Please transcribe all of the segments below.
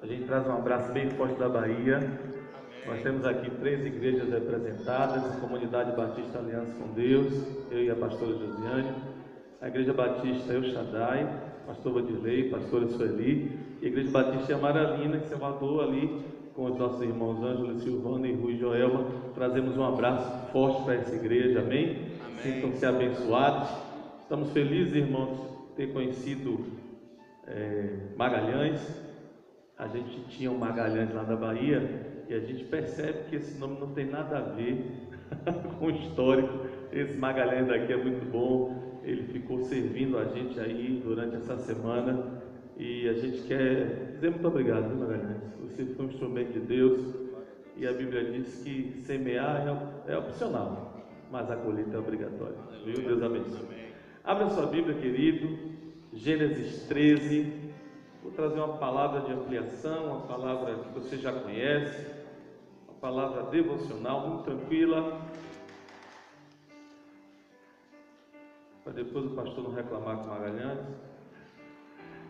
A gente traz um abraço bem forte da Bahia. Nós temos aqui 3 igrejas representadas, a Comunidade Batista Aliança com Deus, eu e a pastora Josiane, a Igreja Batista El Shaddai, pastor Vadilei, pastora Sueli, e a Igreja Batista Amaralina, em Salvador, ali com os nossos irmãos Ângelo, Silvana e Rui Joelma. Trazemos um abraço forte para essa igreja, amém? Sintam-se abençoados. Estamos felizes, irmãos, de ter conhecido Magalhães. A gente tinha um Magalhães lá da Bahia e a gente percebe que esse nome não tem nada a ver com o histórico. Esse Magalhães daqui é muito bom, ele ficou servindo a gente aí durante essa semana e a gente quer dizer muito obrigado, viu, Magalhães? Você foi um instrumento de Deus e a Bíblia diz que semear é opcional, mas a colheita é obrigatória, viu? Deus abençoe. Abra sua Bíblia, querido, Gênesis 13. Vou trazer uma palavra de ampliação, uma palavra que você já conhece, uma palavra devocional, muito tranquila, para depois o pastor não reclamar com Magalhães.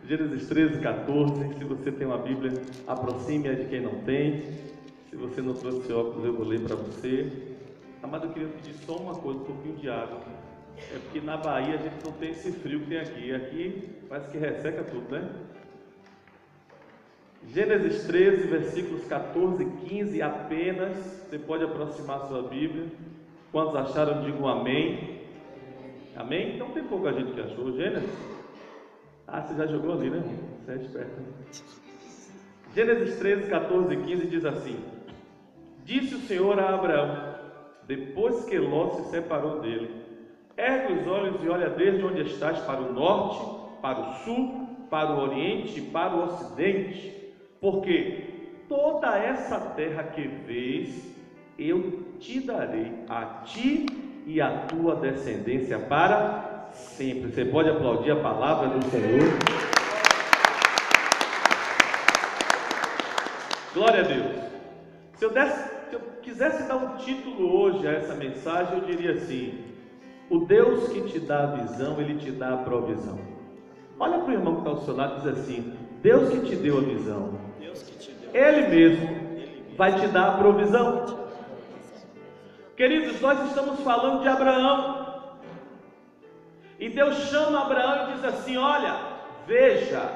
Gênesis 13, 14, se você tem uma Bíblia, aproxime-a de quem não tem. Se você não trouxe seu óculos, eu vou ler para você. Amado, eu queria pedir só uma coisa, um pouquinho de água. É porque na Bahia a gente não tem esse frio que tem aqui. Aqui parece que resseca tudo, né? Gênesis 13, versículos 14 e 15 apenas. Você pode aproximar a sua Bíblia. Quantos acharam, digam amém. Amém? Então tem pouca gente que achou. Gênesis? Você já jogou ali, né? Você é esperto, né? Gênesis 13, 14 e 15 diz assim: Disse o Senhor a Abraão, depois que Ló se separou dele: Ergue os olhos e olha desde onde estás para o norte, para o sul, para o oriente e para o ocidente, porque toda essa terra que vês, eu te darei a ti e a tua descendência para sempre. Você pode aplaudir a palavra do Senhor? Glória a Deus. Se eu quisesse dar um título hoje a essa mensagem, eu diria assim: o Deus que te dá a visão, Ele te dá a provisão. Olha para o irmão que está ao seu lado e diz assim: Deus que te deu a visão, Ele mesmo vai te dar a provisão. Queridos, nós estamos falando de Abraão. E Deus chama Abraão e diz assim: olha, veja,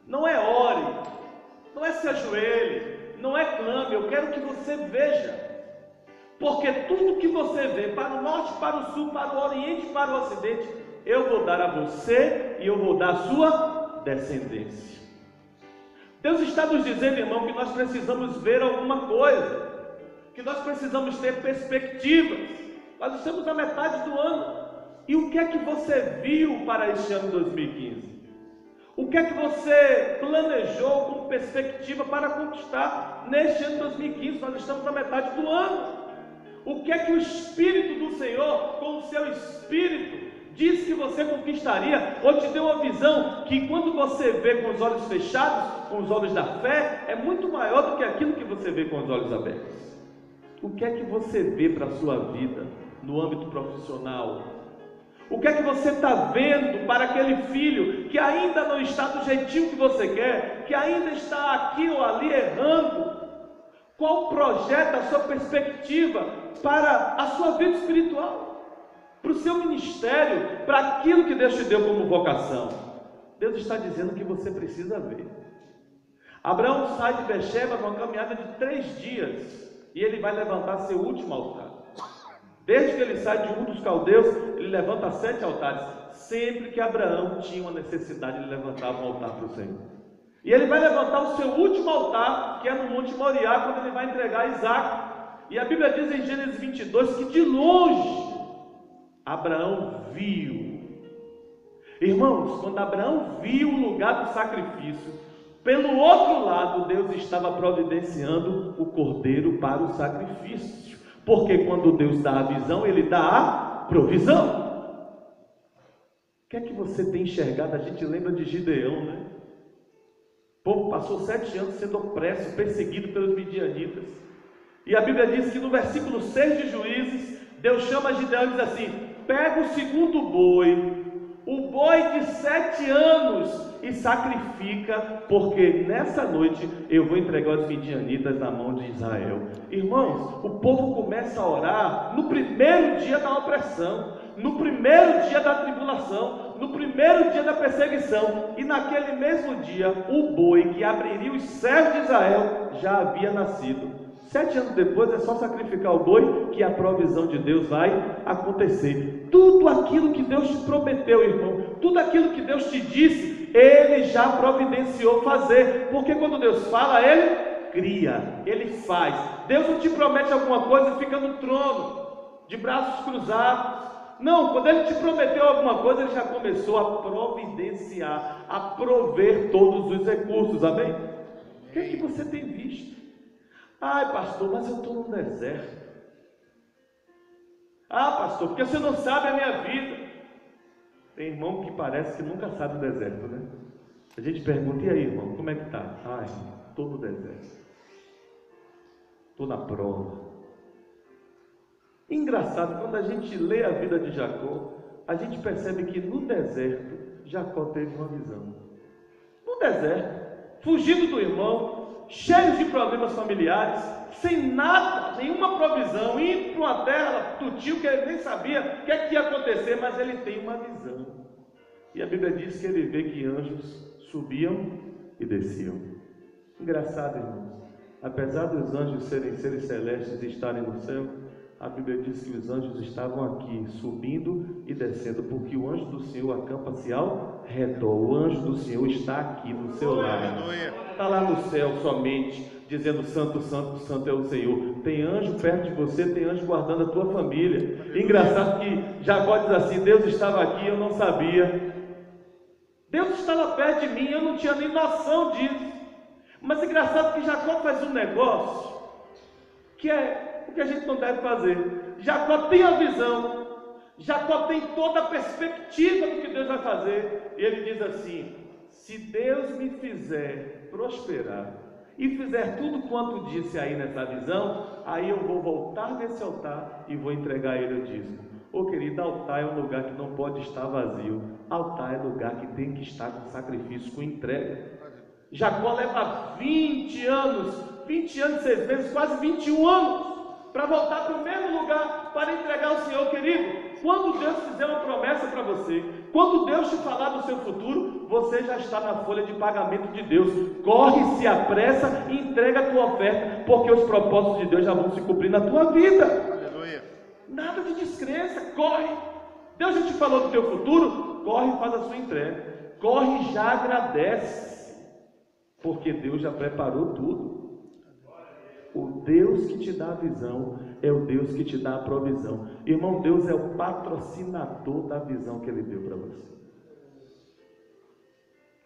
não é ore, não é se ajoelhe, não é clame, eu quero que você veja. Porque tudo que você vê, para o norte, para o sul, para o oriente, para o ocidente, eu vou dar a você e eu vou dar a sua descendência. Deus está nos dizendo, irmão, que nós precisamos ver alguma coisa, que nós precisamos ter perspectivas. Nós estamos na metade do ano. E o que é que você viu para este ano 2015? O que é que você planejou com perspectiva para conquistar neste ano 2015? Nós estamos na metade do ano. O que é que o Espírito do Senhor, com o seu Espírito, disse que você conquistaria, ou te deu uma visão que quando você vê com os olhos fechados, com os olhos da fé, é muito maior do que aquilo que você vê com os olhos abertos? O que é que você vê para a sua vida no âmbito profissional? O que é que você está vendo para aquele filho que ainda não está do jeitinho que você quer, que ainda está aqui ou ali errando? Qual projeto, a sua perspectiva para a sua vida espiritual, para o seu ministério, para aquilo que Deus te deu como vocação? Deus está dizendo que você precisa ver. Abraão sai de Bexeba numa caminhada de 3 dias e ele vai levantar seu último altar. Desde que ele sai de Ur dos Caldeus, ele levanta 7 altares. Sempre que Abraão tinha uma necessidade, ele levantava um altar para o Senhor. E ele vai levantar o seu último altar, que é no Monte Moriá, quando ele vai entregar Isaac. E a Bíblia diz em Gênesis 22 que de longe Abraão viu. Irmãos, quando Abraão viu o lugar do sacrifício, pelo outro lado, Deus estava providenciando o cordeiro para o sacrifício. Porque quando Deus dá a visão, Ele dá a provisão. O que é que você tem enxergado? A gente lembra de Gideão, né? O povo passou 7 anos sendo opresso, perseguido pelos midianitas. E a Bíblia diz que no versículo 6 de Juízes, Deus chama Gideão e diz assim: pega o segundo boi, o boi de 7 anos e sacrifica, porque nessa noite eu vou entregar os midianitas na mão de Israel. Irmãos, o povo começa a orar no primeiro dia da opressão, no primeiro dia da tribulação, no primeiro dia da perseguição, e naquele mesmo dia o boi que abriria os céus de Israel já havia nascido. 7 anos depois é só sacrificar o boi que a provisão de Deus vai acontecer. Tudo aquilo que Deus te prometeu, irmão, tudo aquilo que Deus te disse, Ele já providenciou fazer, porque quando Deus fala, Ele cria, Ele faz. Deus não te promete alguma coisa e fica no trono, de braços cruzados. Não, quando Ele te prometeu alguma coisa, Ele já começou a providenciar, a prover todos os recursos, amém? O que é que você tem visto? Ai, pastor, mas eu estou no deserto. Ah, pastor, porque você não sabe a minha vida. Tem irmão que parece que nunca sabe o deserto, né? A gente pergunta, e aí, irmão, como é que está? Ai, estou no deserto. Estou na prova. Engraçado, quando a gente lê a vida de Jacó, a gente percebe que no deserto, Jacó teve uma visão. No deserto, fugindo do irmão, cheios de problemas familiares, sem nada, nenhuma provisão, indo para uma terra do tio que ele nem sabia o que é que ia acontecer, mas ele tem uma visão. E a Bíblia diz que ele vê que anjos subiam e desciam. Engraçado, irmãos, apesar dos anjos serem seres celestes e estarem no céu, a Bíblia diz que os anjos estavam aqui, subindo e descendo, porque o anjo do Senhor acampa-se ao redor. O anjo do Senhor está aqui no seu lado. Está lá no céu somente, dizendo: Santo, Santo, Santo é o Senhor. Tem anjo perto de você, tem anjo guardando a tua família. Engraçado que Jacó diz assim: Deus estava aqui, eu não sabia. Deus estava perto de mim, eu não tinha nem noção disso. Mas engraçado que Jacó faz um negócio que é o que a gente não deve fazer. Jacó tem a visão, Jacó tem toda a perspectiva do que Deus vai fazer, e ele diz assim: se Deus me fizer prosperar e fizer tudo quanto disse aí nessa visão, aí eu vou voltar nesse altar e vou entregar a ele o dízimo. Ô querido, altar é um lugar que não pode estar vazio. Altar é lugar que tem que estar com sacrifício, com entrega. Jacó leva 20 anos, 6 meses, quase 21 anos, para voltar para o mesmo lugar, para entregar ao Senhor. Querido, quando Deus fizer uma promessa para você, quando Deus te falar do seu futuro, você já está na folha de pagamento de Deus. Corre, se apressa e entrega a tua oferta, porque os propósitos de Deus já vão se cumprir na tua vida. Aleluia. Nada de descrença, corre. Deus já te falou do teu futuro, corre e faz a sua entrega. Corre e já agradece, porque Deus já preparou tudo. O Deus que te dá a visão é o Deus que te dá a provisão. Irmão, Deus é o patrocinador da visão que Ele deu para você.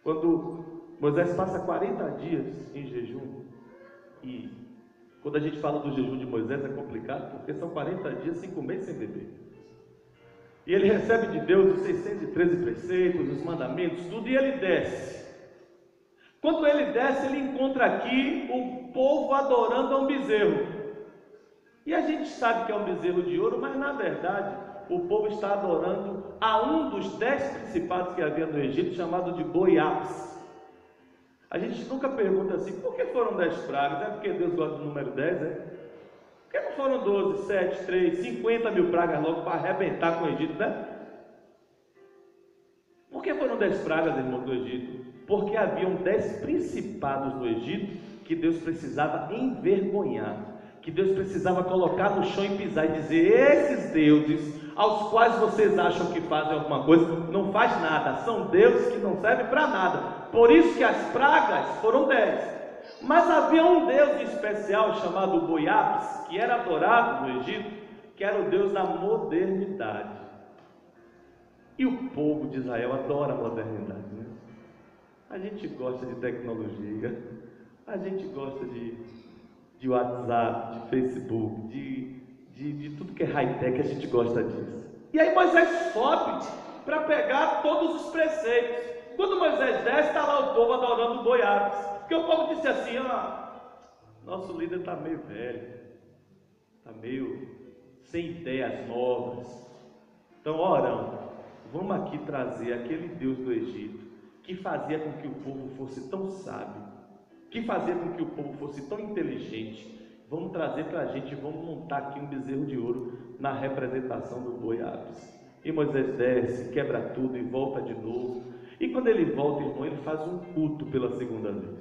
Quando Moisés passa 40 dias em jejum, e quando a gente fala do jejum de Moisés é complicado, porque são 40 dias sem comer e sem beber. E ele recebe de Deus os 613 preceitos, os mandamentos, tudo, e ele desce. Quando ele desce, ele encontra aqui o povo adorando a um bezerro. E a gente sabe que é um bezerro de ouro, mas na verdade o povo está adorando a um dos 10 principados que havia no Egito, chamado de Boi-Apis. A gente nunca pergunta assim: por que foram 10 pragas? É porque Deus gosta do número 10, é? Por que não foram 12, 7, 3, 50 mil pragas logo para arrebentar com o Egito, né? Por que foram 10 pragas, irmão, do Egito? Porque haviam 10 principados no Egito que Deus precisava envergonhar, que Deus precisava colocar no chão e pisar e dizer: esses deuses aos quais vocês acham que fazem alguma coisa, não faz nada, são deuses que não servem para nada. Por isso que as pragas foram 10. Mas havia um Deus em especial chamado Boi-Apis, que era adorado no Egito, que era o Deus da modernidade. E o povo de Israel adora a modernidade, né? A gente gosta de tecnologia, a gente gosta de WhatsApp, de Facebook, de tudo que é high-tech, a gente gosta disso. E aí Moisés sobe para pegar todos os preceitos. Quando Moisés desce, está lá o povo adorando o Boi-Apis, porque o povo disse assim: nosso líder está meio velho, está meio sem ideias novas. Então, orando, vamos aqui trazer aquele Deus do Egito, que fazia com que o povo fosse tão sábio, que fazia com que o povo fosse tão inteligente. Vamos trazer para a gente, vamos montar aqui um bezerro de ouro na representação do boi Ápis. E Moisés desce, quebra tudo e volta de novo. E quando ele volta, irmão, ele faz um culto pela segunda vez.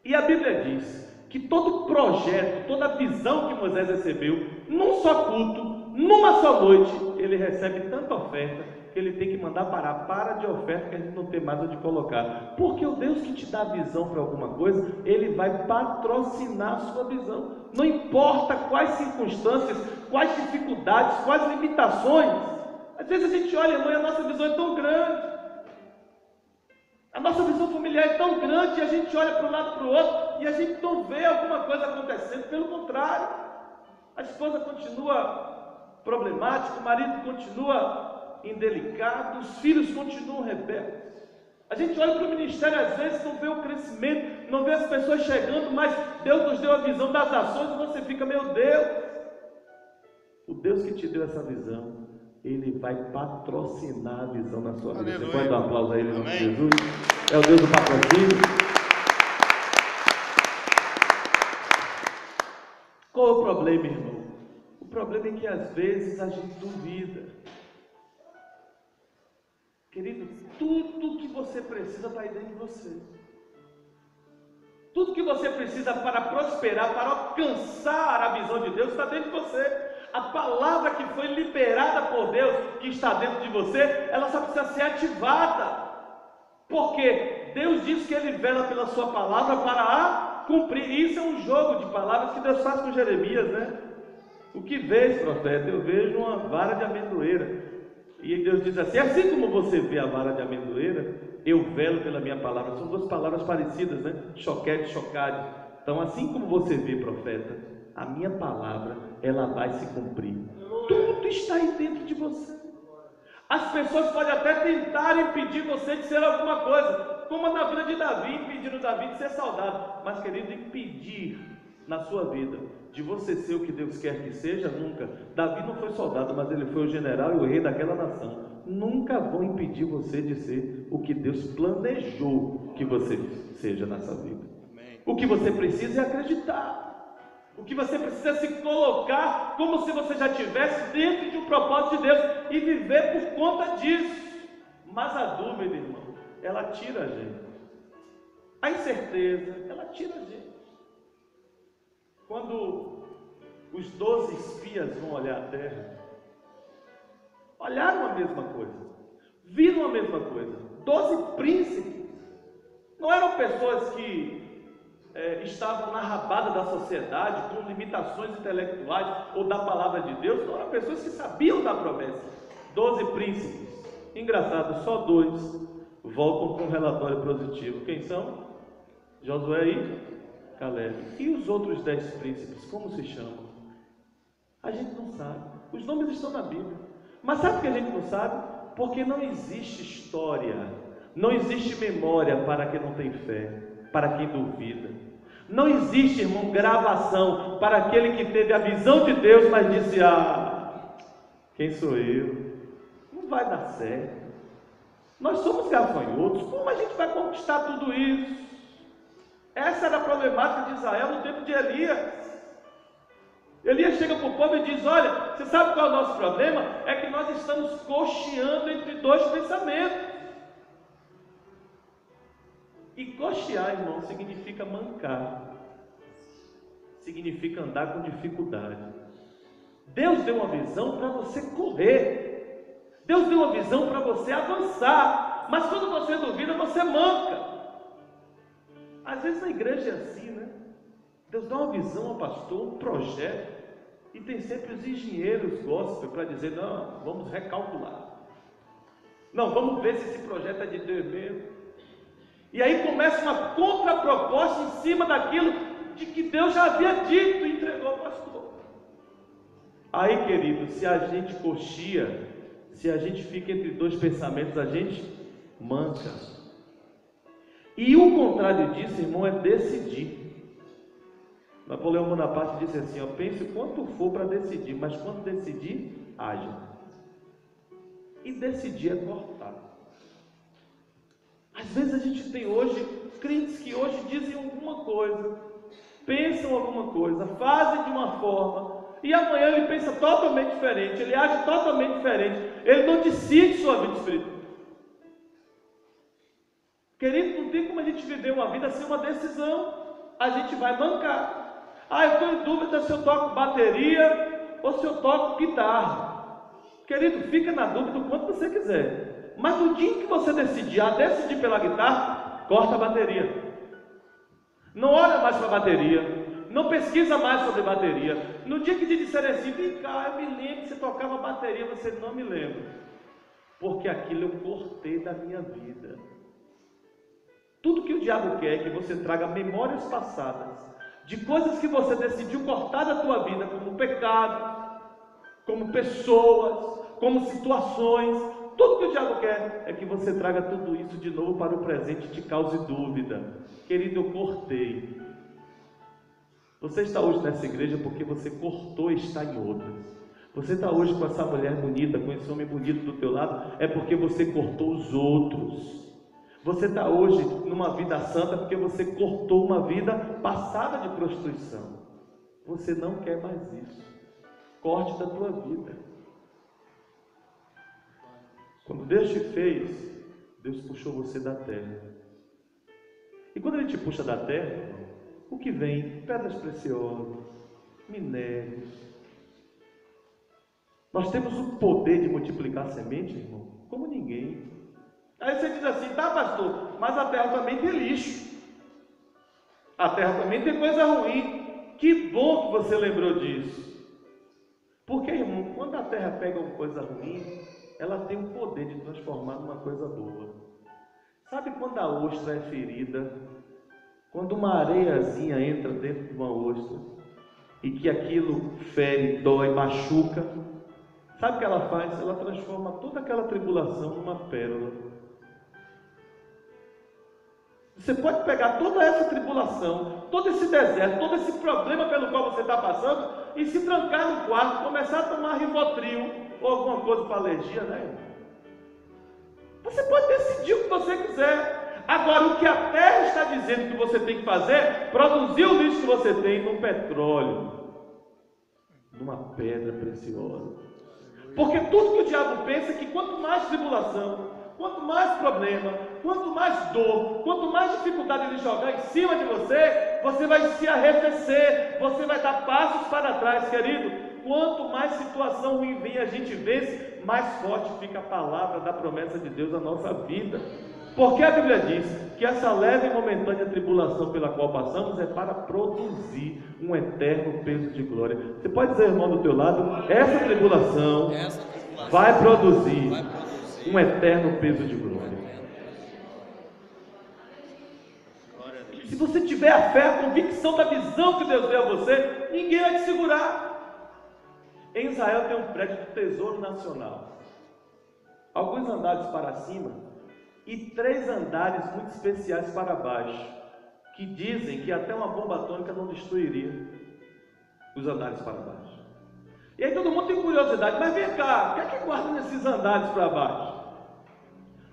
E a Bíblia diz que todo projeto, toda visão que Moisés recebeu, num só culto, numa só noite, ele recebe tanta oferta que ele tem que mandar parar. Para de oferta que a gente não tem mais onde colocar. Porque o Deus que te dá visão para alguma coisa, ele vai patrocinar a sua visão. Não importa quais circunstâncias, quais dificuldades, quais limitações. Às vezes a gente olha, irmão, e a nossa visão é tão grande. A nossa visão familiar é tão grande e a gente olha para um lado para o outro e a gente não vê alguma coisa acontecendo. Pelo contrário, a esposa continua problemática, o marido continua indelicado, os filhos continuam rebeldes. A gente olha para o ministério, às vezes não vê o crescimento, não vê as pessoas chegando, mas Deus nos deu a visão das ações e você fica, meu Deus. O Deus que te deu essa visão, Ele vai patrocinar a visão na sua vida. Você pode dar um aplauso a Ele, em nome de Jesus? É o Deus do patrocínio. Qual é o problema, irmão? O problema é que às vezes a gente duvida. Querido, tudo que você precisa está aí dentro de você. Tudo que você precisa para prosperar, para alcançar a visão de Deus, está dentro de você. A palavra que foi liberada por Deus, que está dentro de você, ela só precisa ser ativada. Porque Deus diz que Ele vela pela sua palavra para a cumprir. Isso é um jogo de palavras que Deus faz com Jeremias, né? O que vês, profeta? Eu vejo uma vara de amendoeira. E Deus diz assim como você vê a vara de amendoeira, eu velo pela minha palavra. São duas palavras parecidas, né? Choquete, chocade. Então, assim como você vê, profeta, a minha palavra, ela vai se cumprir. Tudo está aí dentro de você. As pessoas podem até tentar impedir você de ser alguma coisa, como na vida de Davi, impedindo Davi de ser saudado. Mas, querido, impedir na sua vida de você ser o que Deus quer que seja, nunca. Davi não foi soldado, mas ele foi o general e o rei daquela nação. Nunca vão impedir você de ser o que Deus planejou que você seja nessa vida. O que você precisa é acreditar. O que você precisa é se colocar como se você já estivesse dentro de um propósito de Deus e viver por conta disso. Mas a dúvida, irmão, ela tira a gente. A incerteza, ela tira a gente. Quando os 12 espias vão olhar a terra, olharam a mesma coisa, viram a mesma coisa. 12 príncipes. Não eram pessoas que estavam na rabada da sociedade, com limitações intelectuais ou da palavra de Deus. Não eram pessoas que sabiam da promessa. 12 príncipes. Engraçado, só 2 voltam com um relatório positivo. Quem são? Josué e Caleb. E os outros 10 príncipes, como se chamam? A gente não sabe. Os nomes estão na Bíblia. Mas sabe por que a gente não sabe? Porque não existe história, não existe memória para quem não tem fé, para quem duvida. Não existe, irmão, gravação para aquele que teve a visão de Deus, mas disse, quem sou eu? Não vai dar certo. Nós somos gafanhotos, como a gente vai conquistar tudo isso? Essa era a problemática de Israel no tempo de Elias. Elias chega para o povo e diz, olha, você sabe qual é o nosso problema? É que nós estamos cocheando entre 2 pensamentos. E cochear, irmão, significa mancar, significa andar com dificuldade. Deus deu uma visão para você correr, Deus deu uma visão para você avançar, mas quando você duvida, você manca. Às vezes na igreja é assim, né? Deus dá uma visão ao pastor, um projeto, e tem sempre os engenheiros gospel para dizer, não, vamos recalcular. Não, vamos ver se esse projeto é de Deus mesmo. E aí começa uma contraproposta em cima daquilo de que Deus já havia dito e entregou ao pastor. Aí, querido, se a gente coxia, se a gente fica entre 2 pensamentos, a gente manca. E o contrário disso, irmão, é decidir. Napoleão Bonaparte disse assim, pense o quanto for para decidir, mas quando decidir, haja. e decidir cortar. Às vezes a gente tem hoje crentes que hoje dizem alguma coisa, pensam alguma coisa, fazem de uma forma, e amanhã ele pensa totalmente diferente, ele age totalmente diferente, ele não decide sua vida espiritual. Querido, não tem como a gente viver uma vida sem uma decisão. A gente vai mancar. Eu estou em dúvida se eu toco bateria ou se eu toco guitarra. Querido, fica na dúvida o quanto você quiser. Mas no dia que você decidir pela guitarra, corta a bateria. Não olha mais para a bateria. Não pesquisa mais sobre bateria. No dia que te disserem assim, vem cá, eu me lembro que você tocava bateria, você não me lembra. Porque aquilo eu cortei da minha vida. Tudo que o diabo quer é que você traga memórias passadas, de coisas que você decidiu cortar da tua vida, como pecado, como pessoas, como situações. Tudo que o diabo quer é que você traga tudo isso de novo para o presente e te cause dúvida. Querido, eu cortei. Você está hoje nessa igreja porque você cortou e está em outras. Você está hoje com essa mulher bonita, com esse homem bonito do teu lado, é porque você cortou os outros. Você está hoje numa vida santa porque você cortou uma vida passada de prostituição. Você não quer mais isso. Corte da tua vida. Quando Deus te fez, Deus puxou você da terra. E quando Ele te puxa da terra, o que vem? Pedras preciosas, minérios. Nós temos o poder de multiplicar semente, irmão, como ninguém. Aí você diz assim, tá, pastor, mas a terra também tem lixo. A terra também tem coisa ruim. Que bom que você lembrou disso. Porque, irmão, quando a terra pega uma coisa ruim, ela tem o poder de transformar numa coisa boa. Sabe quando a ostra é ferida? Quando uma areiazinha entra dentro de uma ostra e que aquilo fere, dói, machuca, sabe o que ela faz? Ela transforma toda aquela tribulação numa pérola. Você pode pegar toda essa tribulação, todo esse deserto, todo esse problema pelo qual você está passando e se trancar no quarto, começar a tomar Rivotril ou alguma coisa para alergia, né? Você pode decidir o que você quiser. Agora, o que a terra está dizendo que você tem que fazer, produzir o lixo que você tem num petróleo, numa pedra preciosa. Porque tudo que o diabo pensa é que quanto mais tribulação, quanto mais problema, quanto mais dor, quanto mais dificuldade ele jogar em cima de você, você vai se arrefecer, você vai dar passos para trás, querido. Quanto mais situação ruim vem a gente vence, mais forte fica a palavra da promessa de Deus na nossa vida. Porque a Bíblia diz que essa leve e momentânea tribulação pela qual passamos é para produzir um eterno peso de glória. Você pode dizer, irmão, do teu lado, essa tribulação vai produzir um eterno peso de glória. Se você tiver a fé, a convicção da visão que Deus deu a você, ninguém vai te segurar. Em Israel tem um prédio do Tesouro Nacional, alguns andares para cima e 3 andares muito especiais para baixo, que dizem que até uma bomba atômica não destruiria os andares para baixo. E aí todo mundo tem curiosidade, mas vem cá, o que é que guarda nesses andares para baixo?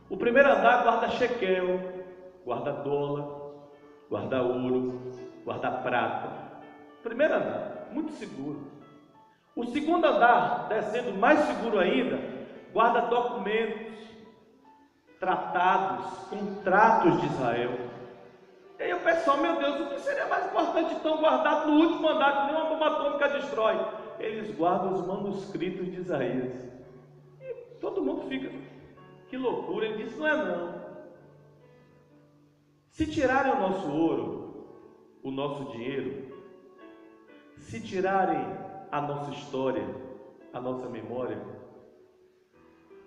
O primeiro andar guarda shekel, guarda dólar, guarda ouro, guarda prata. Primeiro andar, muito seguro. O segundo andar, descendo mais seguro ainda, guarda documentos, tratados, contratos de Israel. E aí o pessoal, meu Deus, o que seria mais importante então guardar no último andar, que nenhuma bomba atômica destrói? Eles guardam os manuscritos de Isaías. E todo mundo fica, que loucura, ele disse, não é não. Se tirarem o nosso ouro, o nosso dinheiro, se tirarem a nossa história, a nossa memória,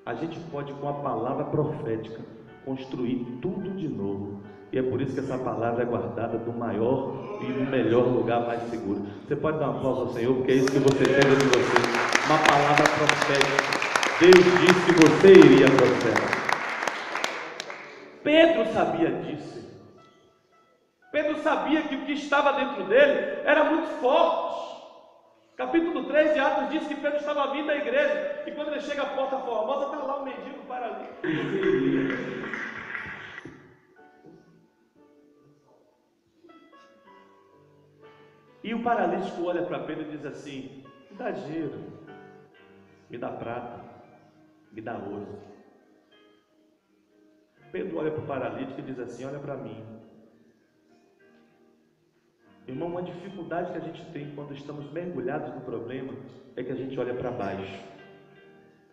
a gente pode, com a palavra profética, construir tudo de novo. E é por isso que essa palavra é guardada no maior e no melhor lugar mais seguro. Você pode dar uma aplauso ao Senhor, porque é isso que você tem dentro de você, uma palavra profética. Deus disse que você iria prosperar. Pedro sabia disso. Pedro sabia que o que estava dentro dele era muito forte. Capítulo 3 de Atos diz que Pedro estava vindo à igreja, e quando ele chega à Porta Formosa, está lá o mendigo paralítico. E o paralítico olha para Pedro e diz assim: me dá dinheiro, me dá prata, me dá ouro. Pedro olha para o paralítico e diz assim: olha para mim. Irmão, uma dificuldade que a gente tem quando estamos mergulhados no problema é que a gente olha para baixo,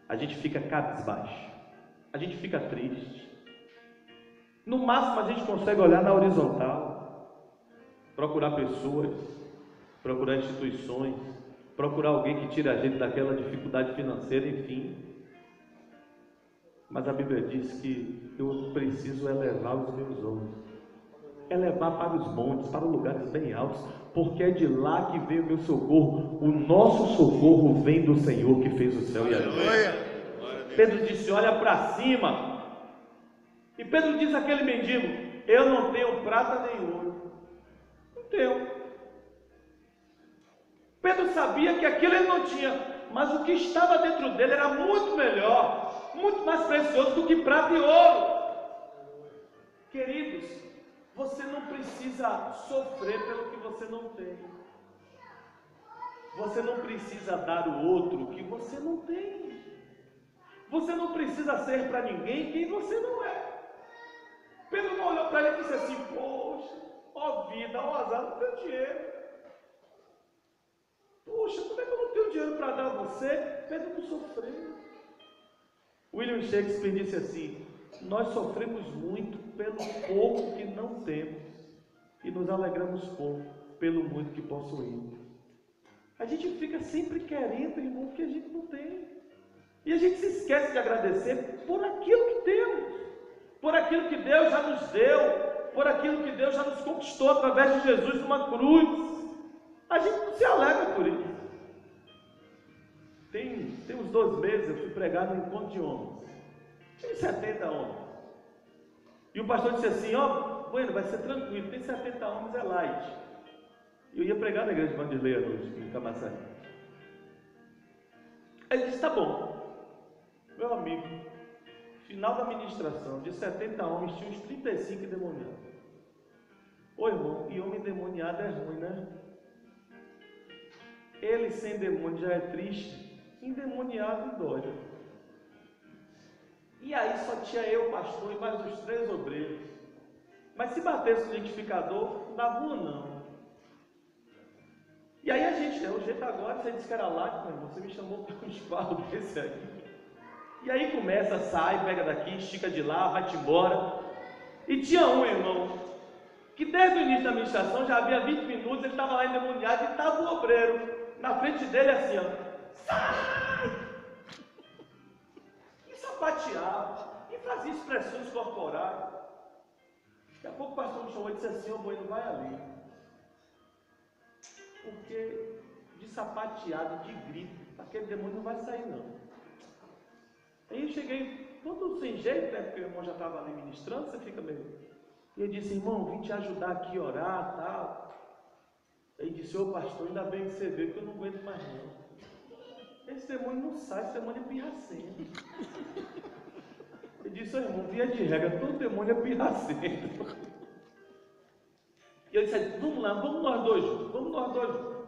a gente fica cabisbaixo, a gente fica triste. No máximo a gente consegue olhar na horizontal, procurar pessoas, procurar instituições, procurar alguém que tire a gente daquela dificuldade financeira, enfim. Mas a Bíblia diz que eu preciso elevar os meus olhos, elevar para os montes, para lugares bem altos, porque é de lá que vem o meu socorro. O nosso socorro vem do Senhor que fez o céu e a terra. Pedro disse: olha para cima. E Pedro diz àquele mendigo: eu não tenho prata nem ouro. Não tenho. Pedro sabia que aquilo ele não tinha, mas o que estava dentro dele era muito melhor, muito mais precioso do que prata e ouro. Queridos, você não precisa sofrer pelo que você não tem. Você não precisa dar o outro que você não tem. Você não precisa ser para ninguém quem você não é. Pedro não olhou para ele e disse assim: poxa, ó vida, ó azar, não tenho dinheiro. Poxa, como é que eu não tenho dinheiro para dar a você? Pedro não sofreu. William Shakespeare disse assim: nós sofremos muito pelo pouco que não temos e nos alegramos pouco pelo muito que possuímos. A gente fica sempre querendo, irmão, o que a gente não tem. E a gente se esquece de agradecer por aquilo que temos, por aquilo que Deus já nos deu, por aquilo que Deus já nos conquistou através de Jesus numa cruz. A gente não se alegra por isso. Tem uns 2 meses eu fui pregar no encontro de homens. Tinha 70 homens. E o pastor disse assim: ó, bueno, vai ser tranquilo, tem 70 homens, é light. E eu ia pregar na igreja de Vanderlei à noite, em Camaçari. Ele disse: tá bom. Meu amigo, final da ministração, de 70 homens, tinha uns 35 endemoniados. Ô irmão, e homem endemoniado é ruim, né? Ele sem demônio já é triste, endemoniado dói. E aí só tinha eu, pastor, e mais os 3 obreiros. Mas se batesse no identificador, não dava rua não. E aí a gente, o jeito agora, você disse que era lá, você me chamou para um esparro desse aí. E aí começa, sai, pega daqui, estica de lá, vai-te embora. E tinha um irmão, que desde o início da administração, já havia 20 minutos, ele estava lá endemoniado e estava o obreiro na frente dele assim, ó: sai! E sapateava, e fazia expressões corporais. Daqui a pouco o pastor me chamou e disse assim: ô Bueno, vai ali. Porque de sapateado, de grito, aquele demônio não vai sair não. Aí eu cheguei todo sem jeito, né? Porque o irmão já estava ali ministrando, você fica meio... E eu disse: irmão, vim te ajudar aqui a orar, tal. Aí disse: ô pastor, ainda bem que você veio, que eu não aguento mais não. Esse demônio não sai, esse demônio é pirracento. Eu disse: ô irmão, via de regra, todo demônio é pirracento. E eu disse: vamos lá, vamos nós dois juntos, vamos nós dois juntos.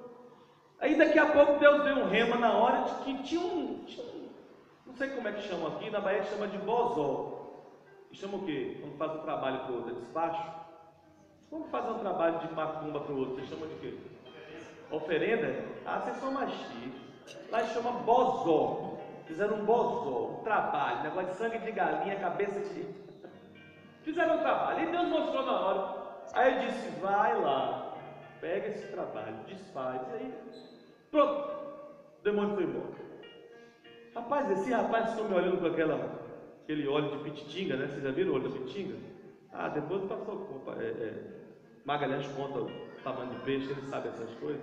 Aí daqui a pouco Deus deu um rema na hora de que tinha um não sei como é que chama aqui, na Bahia chama de bozó. E chama o quê? Quando faz um trabalho para o outro, é despacho? Como fazer um trabalho de macumba para o outro, você chama de quê? Oferenda? Ah, vocês são machistas. Lá chama bozó. Fizeram um bozó, um trabalho, negócio de sangue de galinha, cabeça de... Fizeram um trabalho, e Deus mostrou na hora. Aí ele disse: vai lá, pega esse trabalho, desfaz. E aí, pronto, o demônio foi embora. Rapaz, esse rapaz ficou me olhando com aquele óleo de pititinga, né? Vocês já viram o óleo da pititinga? Ah, depois o pastor Magalhães conta o tamanho do peixe, ele sabe essas coisas.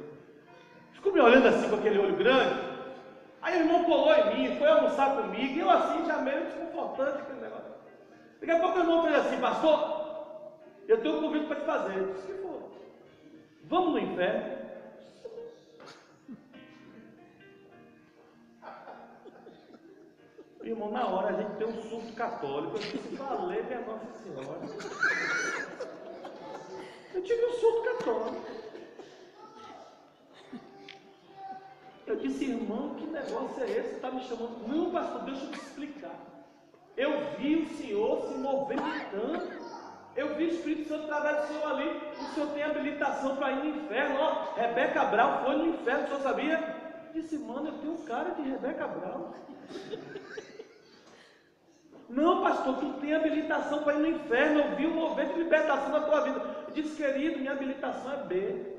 Ficou me olhando assim com aquele olho grande. Aí o irmão colou em mim, foi almoçar comigo, e eu assim, já meio desconfortante aquele negócio. Daqui a pouco o irmão fez assim: pastor, eu tenho um convite para te fazer. Eu disse: que for? Vamos no inferno? Irmão, na hora a gente tem um surto católico. Eu disse, valeu, minha Nossa Senhora. Eu tive um surto católico. Eu disse, irmão, que negócio é esse? Você está me chamando? Não, pastor, deixa eu te explicar. Eu vi o Senhor se movimentando. Eu vi o Espírito Santo através do Senhor ali. O Senhor tem habilitação para ir no inferno. Ó, Rebeca Brau foi no inferno, o Senhor sabia? Eu disse, mano, eu tenho um cara de Rebeca Brau. Não, pastor, tu tem habilitação para ir no inferno. Eu vi um movimento de libertação na tua vida. Eu disse, querido, minha habilitação é B.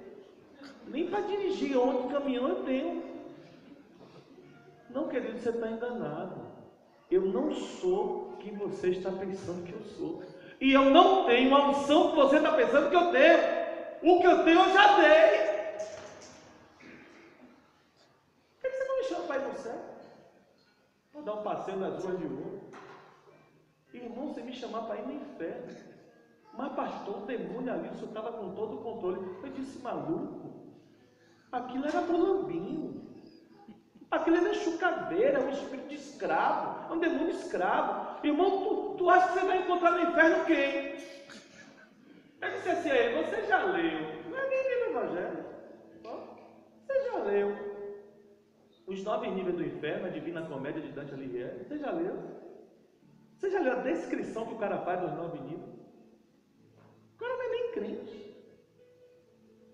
Nem para dirigir onde caminhão eu tenho. Não, querido, você está enganado. Eu não sou quem você está pensando que eu sou. E eu não tenho a unção que você está pensando que eu tenho. O que eu tenho eu já dei. Por que você não me chama para ir no céu? Vou dar um passeio nas ruas de ouro. Irmão, você me chamar para ir no inferno. Mas pastor, o demônio ali, o senhor estava com todo o controle. Eu disse, maluco, aquilo era bolambinho. Aquilo era chucaveira, é um espírito de escravo, é um demônio escravo. Irmão, tu acha que você vai encontrar no inferno quem? Eu disse assim, você já leu, não é nem no Evangelho, você já leu os 9 níveis do inferno, a Divina Comédia de Dante Alighieri? Você já leu? Você já leu a descrição que o cara faz dos 9 níveis? O cara não é nem crente.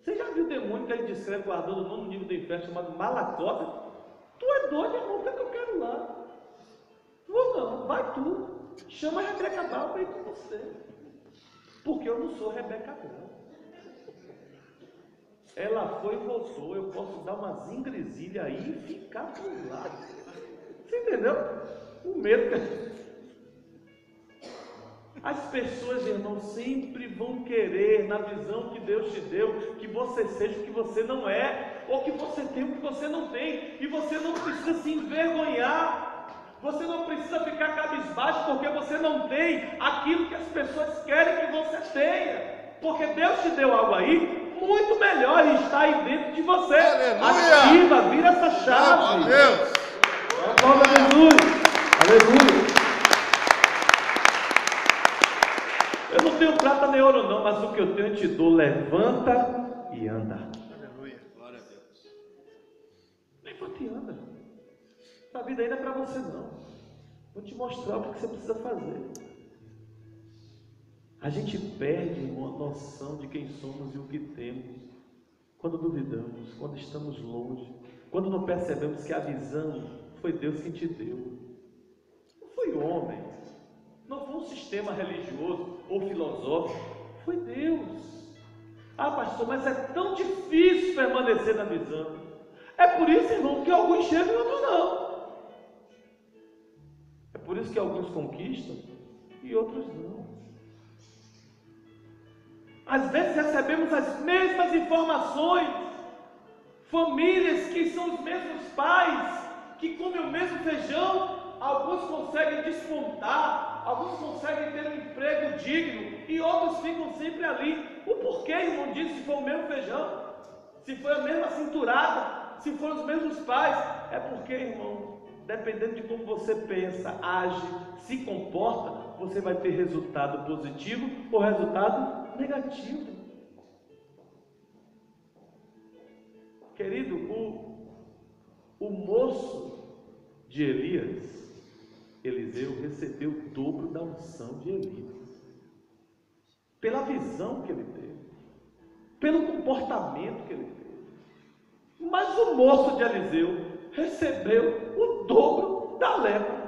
Você já viu o demônio que ele descreve guardando o 9º nível do inferno chamado Malacota? Tu é doido, irmão, o que é que eu quero lá? Vou não, vai tu. Chama a Rebeca Brau para ir com você. Porque eu não sou Rebeca Brau. Ela foi e voltou. Eu posso dar umas ingresilhas aí e ficar por lá. Você entendeu? O medo que... As pessoas, irmão, sempre vão querer, na visão que Deus te deu, que você seja o que você não é, ou que você tem o que você não tem, e você não precisa se envergonhar, você não precisa ficar cabisbaixo, porque você não tem aquilo que as pessoas querem que você tenha, porque Deus te deu algo aí, muito melhor, e está aí dentro de você. Aleluia! Ativa, vira essa chave. Deus! Glória a Jesus! Aleluia! Eu não tenho prata nem ouro não, mas o que eu tenho eu te dou. Levanta e anda. Aleluia. Glória a Deus. Levanta e anda. A vida ainda é para você não. Vou te mostrar o que você precisa fazer. A gente perde, irmão, a noção de quem somos e o que temos quando duvidamos, quando estamos longe, quando não percebemos que a visão foi Deus quem te deu. Não foi homem, não foi um sistema religioso ou filosófico, foi Deus. Ah, pastor, mas é tão difícil permanecer na visão. É por isso, irmão, que alguns chegam e outros não. É por isso que alguns conquistam e outros não. Às vezes recebemos as mesmas informações, famílias que são os mesmos pais, que comem o mesmo feijão, alguns conseguem despontar, alguns conseguem ter um emprego digno e outros ficam sempre ali. O porquê, irmão, disso? Se foi o mesmo feijão, se foi a mesma cinturada, se foram os mesmos pais, é porque, irmão, dependendo de como você pensa, age, se comporta, você vai ter resultado positivo ou resultado negativo. Querido, o moço de Eliseu recebeu o dobro da unção de Elias, pela visão que ele teve, pelo comportamento que ele teve. Mas o moço de Eliseu recebeu o dobro da lepra.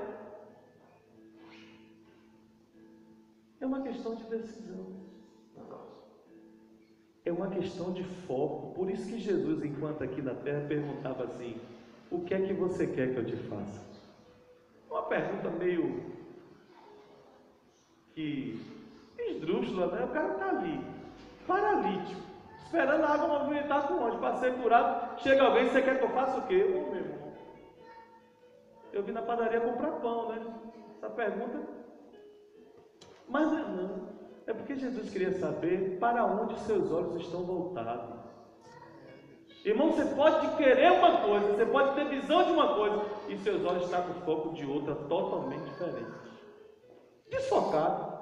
É uma questão de decisão, é uma questão de foco. Por isso que Jesus, enquanto aqui na terra, perguntava assim: o que é que você quer que eu te faça? Uma pergunta meio que esdrúxula, né? O cara está ali, paralítico, esperando a água movimentar com onde? Para ser curado. Chega alguém: você quer que eu faça o quê? Ô, meu irmão, eu vim na padaria comprar pão, né? Essa pergunta. Mas não. É porque Jesus queria saber para onde seus olhos estão voltados. Irmão, você pode querer uma coisa, você pode ter visão de uma coisa, e seus olhos estão com foco de outra totalmente diferente. Desfocado.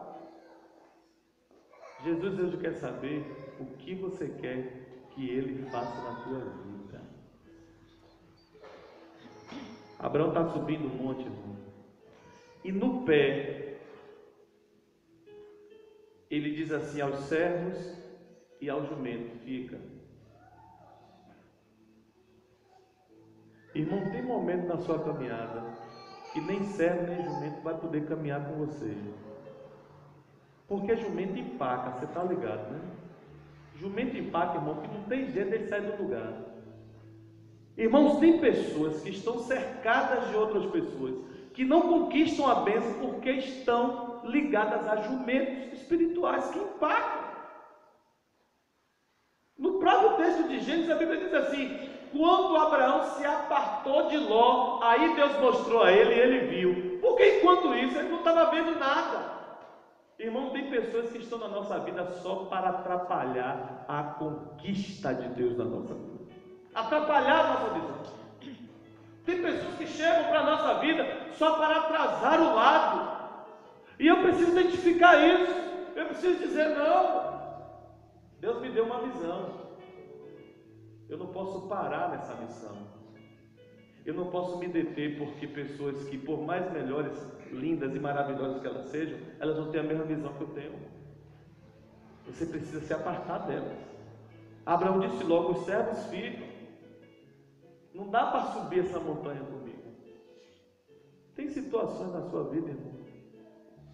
Jesus hoje quer saber o que você quer que Ele faça na tua vida. Abraão está subindo um monte, irmão. E no pé, ele diz assim aos servos e ao jumento: fica. Irmão, tem momento na sua caminhada que nem servo nem jumento vai poder caminhar com você. Porque jumento empaca, você está ligado, né? Jumento empaca, irmão, que não tem jeito de ele sair do lugar. Irmãos, tem pessoas que estão cercadas de outras pessoas, que não conquistam a bênção porque estão ligadas a jumentos espirituais que empacam. No próprio texto de Gênesis, a Bíblia diz assim: quando Abraão se apartou de Ló, aí Deus mostrou a ele e ele viu. Porque enquanto isso, ele não estava vendo nada. Irmão, tem pessoas que estão na nossa vida só para atrapalhar a conquista de Deus na nossa vida. Atrapalhar a nossa visão. Tem pessoas que chegam para a nossa vida só para atrasar o lado. E eu preciso identificar isso. Eu preciso dizer: não, Deus me deu uma visão. Eu não posso parar nessa missão. Eu não posso me deter porque pessoas que, por mais melhores, lindas e maravilhosas que elas sejam, elas não têm a mesma visão que eu tenho. Você precisa se apartar delas. Abraão disse logo: os servos ficam. Não dá para subir essa montanha comigo. Tem situações na sua vida, irmão,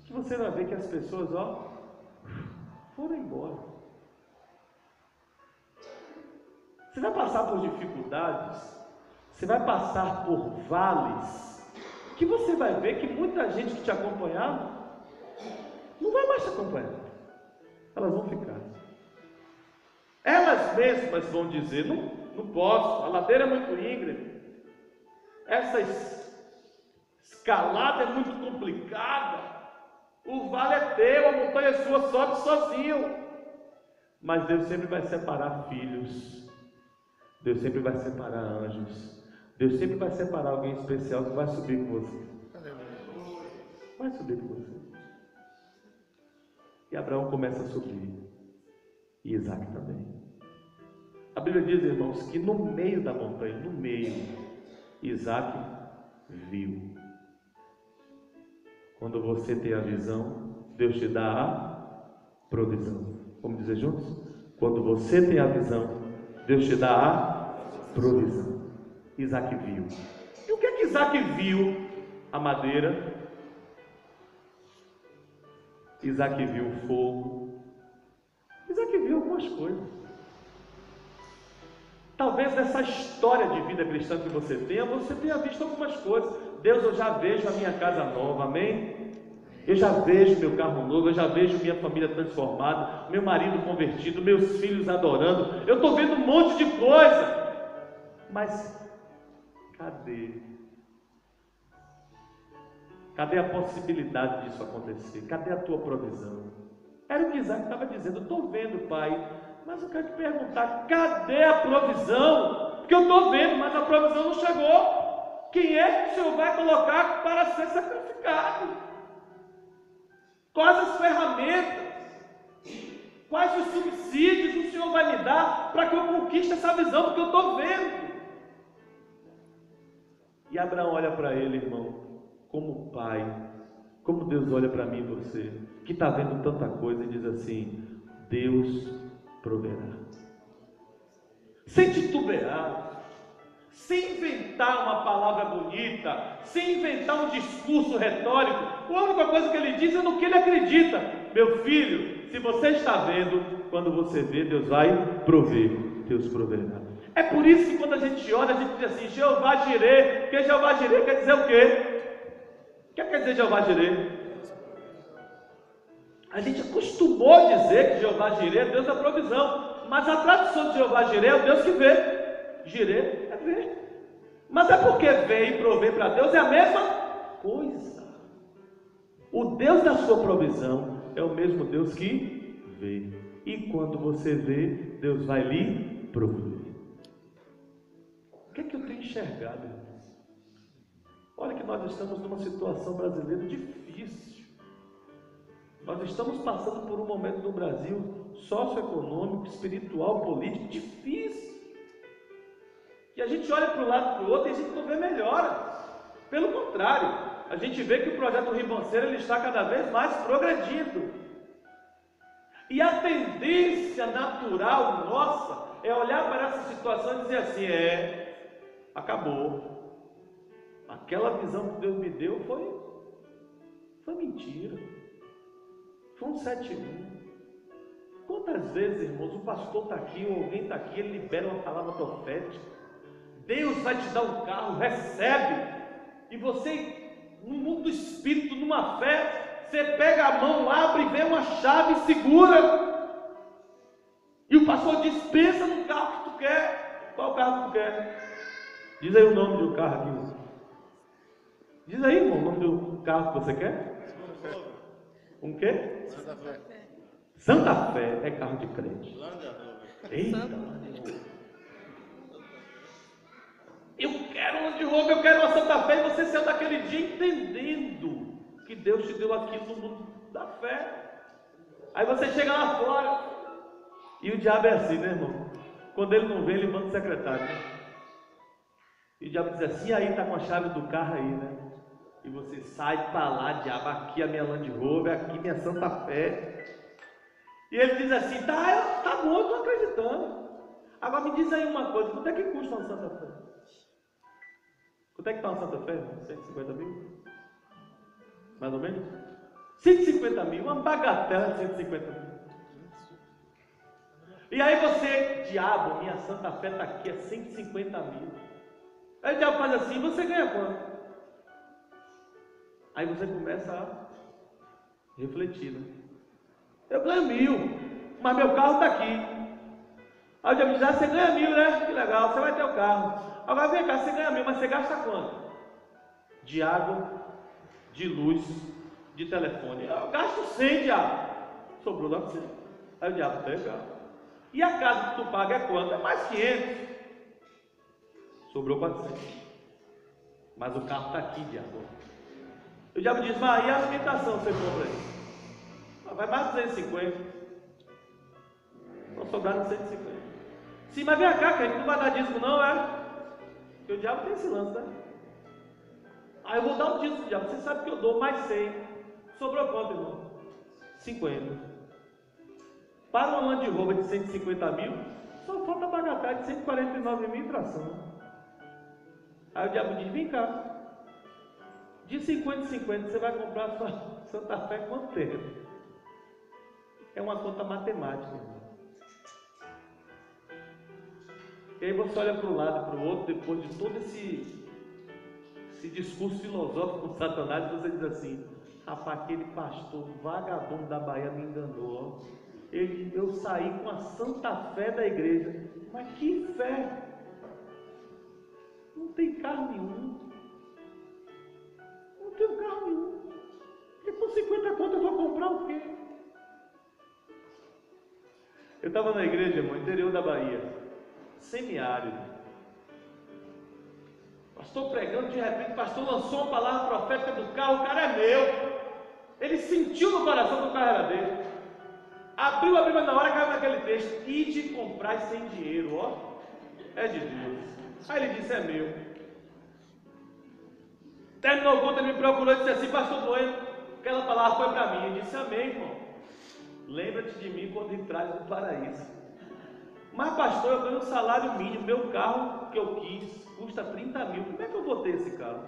que você vai ver que as pessoas, foram embora. Você vai passar por dificuldades, você vai passar por vales, que você vai ver que muita gente que te acompanhava não vai mais te acompanhar. Elas vão ficar. Elas mesmas vão dizer: não posso, a ladeira é muito íngreme, essa escalada é muito complicada, o vale é teu, a montanha é sua, sobe sozinho. Mas Deus sempre vai separar filhos, Deus sempre vai separar anjos, Deus sempre vai separar alguém especial que vai subir com você. Vai subir com você. E Abraão começa a subir, e Isaac também. A Bíblia diz, irmãos, que no meio da montanha, Isaac viu. Quando você tem a visão, Deus te dá a provisão. Vamos dizer juntos? Quando você tem a visão, Deus te dá a provisão. Isaac viu. E o que é que Isaac viu? A madeira. Isaac viu o fogo. Isaac viu algumas coisas. Talvez nessa história de vida cristã que você tenha visto algumas coisas. Deus, eu já vejo a minha casa nova, amém? Eu já vejo meu carro novo, eu já vejo minha família transformada, meu marido convertido, meus filhos adorando. Eu estou vendo um monte de coisa. Mas cadê? Cadê a possibilidade disso acontecer? Cadê a tua provisão? Era o que Isaac estava dizendo: eu estou vendo, pai, mas eu quero te perguntar: cadê a provisão? Porque eu estou vendo, mas a provisão não chegou. Quem é que o Senhor vai colocar para ser sacrificado? Quais as ferramentas? Quais os subsídios o Senhor vai me dar para que eu conquiste essa visão? Porque eu estou vendo. E Abraão olha para ele, irmão, como pai, como Deus olha para mim e você, que está vendo tanta coisa, e diz assim: Deus proverá. Sem titubear, sem inventar uma palavra bonita, sem inventar um discurso retórico. A única coisa que ele diz é no que ele acredita. Meu filho, se você está vendo, quando você vê, Deus vai prover, Deus proverá. É por isso que quando a gente ora, a gente diz assim: Jeová Jireh, porque Jeová Jireh quer dizer o quê? O que quer dizer Jeová Jireh? A gente acostumou a dizer que Jeová Jireh é Deus da provisão, mas a tradução de Jeová Jireh é o Deus que vê. Jireh é ver. Mas é porque vê e prover para Deus é a mesma coisa. O Deus da sua provisão é o mesmo Deus que vê. E quando você vê, Deus vai lhe prover. que é que eu tenho enxergado, irmão? Olha que nós estamos numa situação brasileira difícil. Nós estamos passando por um momento no Brasil socioeconômico, espiritual, político difícil. E a gente olha para um lado e para o outro e a gente não vê melhora. Pelo contrário, a gente vê que o projeto Ribanceira ele está cada vez mais progredindo. E a tendência natural nossa é olhar para essa situação e dizer assim, acabou. Aquela visão que Deus me deu foi mentira. Foi um 7-1. Quantas vezes, irmãos, o pastor está aqui, ou alguém está aqui, ele libera uma palavra profética. Deus vai te dar um carro, recebe. E você, no mundo do Espírito, numa fé, você pega a mão, abre, vê uma chave e segura. E o pastor diz, pensa no carro que tu quer. Qual carro que tu quer? Diz aí o nome do carro aqui. Diz aí, irmão, o nome do carro que você quer? Um quê? Santa Fé. Santa Fé é carro de crente. Eita! Eu quero um Land Rover, eu quero uma Santa Fé. E você saiu daquele dia entendendo que Deus te deu aquilo no mundo da fé. Aí você chega lá fora e o diabo é assim, né, irmão? Quando ele não vem, ele manda o secretário, né? E o diabo diz assim, aí tá com a chave do carro aí, né? E você sai para lá, diabo, aqui a minha Land Rover, aqui minha Santa Fé. E ele diz assim, tá bom, eu estou acreditando. Agora me diz aí uma coisa, quanto é que custa uma Santa Fé? Quanto é que está uma Santa Fé? 150 mil? Mais ou menos? 150 mil, uma bagatela de 150 mil. E aí você, diabo, minha Santa Fé está aqui, é 150 mil. Aí o diabo faz assim, você ganha quanto? Aí você começa a refletir, né? Eu ganho 1.000, mas meu carro está aqui. Aí o diabo diz, você ganha 1.000, né? Que legal, você vai ter o carro. Agora vem cá, você ganha 1.000, mas você gasta quanto? De água, de luz, de telefone. Eu gasto 100, diabo. Sobrou 900. Aí o diabo, legal. E a casa que tu paga é quanto? É mais 500. Sobrou 400. Mas o carro está aqui, diabo. O diabo diz, mas e a alimentação você compra aí? Vai mais 250. Não sobraram 150. Sim, mas vem cá, que a gente não vai dar dízimo não, é? Porque o diabo tem esse lance, né? Aí eu vou dar um dízimo pro diabo. Você sabe que eu dou mais 100. Sobrou quanto, irmão? 50. Para uma Land Rover de 150 mil, só falta pagar de 149 mil em tração. Aí o diabo diz, vem cá. De 50 em 50, você vai comprar a sua Santa Fé quanto tempo? É uma conta matemática, irmão. E aí você olha para um lado e para o outro, depois de todo esse discurso filosófico com Satanás, você diz assim, rapaz, aquele pastor vagabundo da Bahia me enganou. Eu saí com a Santa Fé da igreja. Mas que fé? Não tem carro nenhum. Não tenho carro nenhum. Porque com 50 conto eu vou comprar o quê? Eu estava na igreja, irmão, interior da Bahia, semiárido. Pastor pregando, de repente o pastor lançou uma palavra profética do carro, o cara é meu. Ele sentiu no coração que o carro era dele. Abriu a Bíblia na hora, caiu naquele texto. E de comprar sem dinheiro, ó. É de Deus. Aí ele disse, é meu. Terminou o culto, ele me procurou e disse assim, pastor Bueno, aquela palavra foi para mim. Eu disse, amém, irmão. Lembra-te de mim quando entrares no paraíso. Mas pastor, eu ganho um salário mínimo, meu carro que eu quis custa 30 mil, como é que eu vou ter esse carro?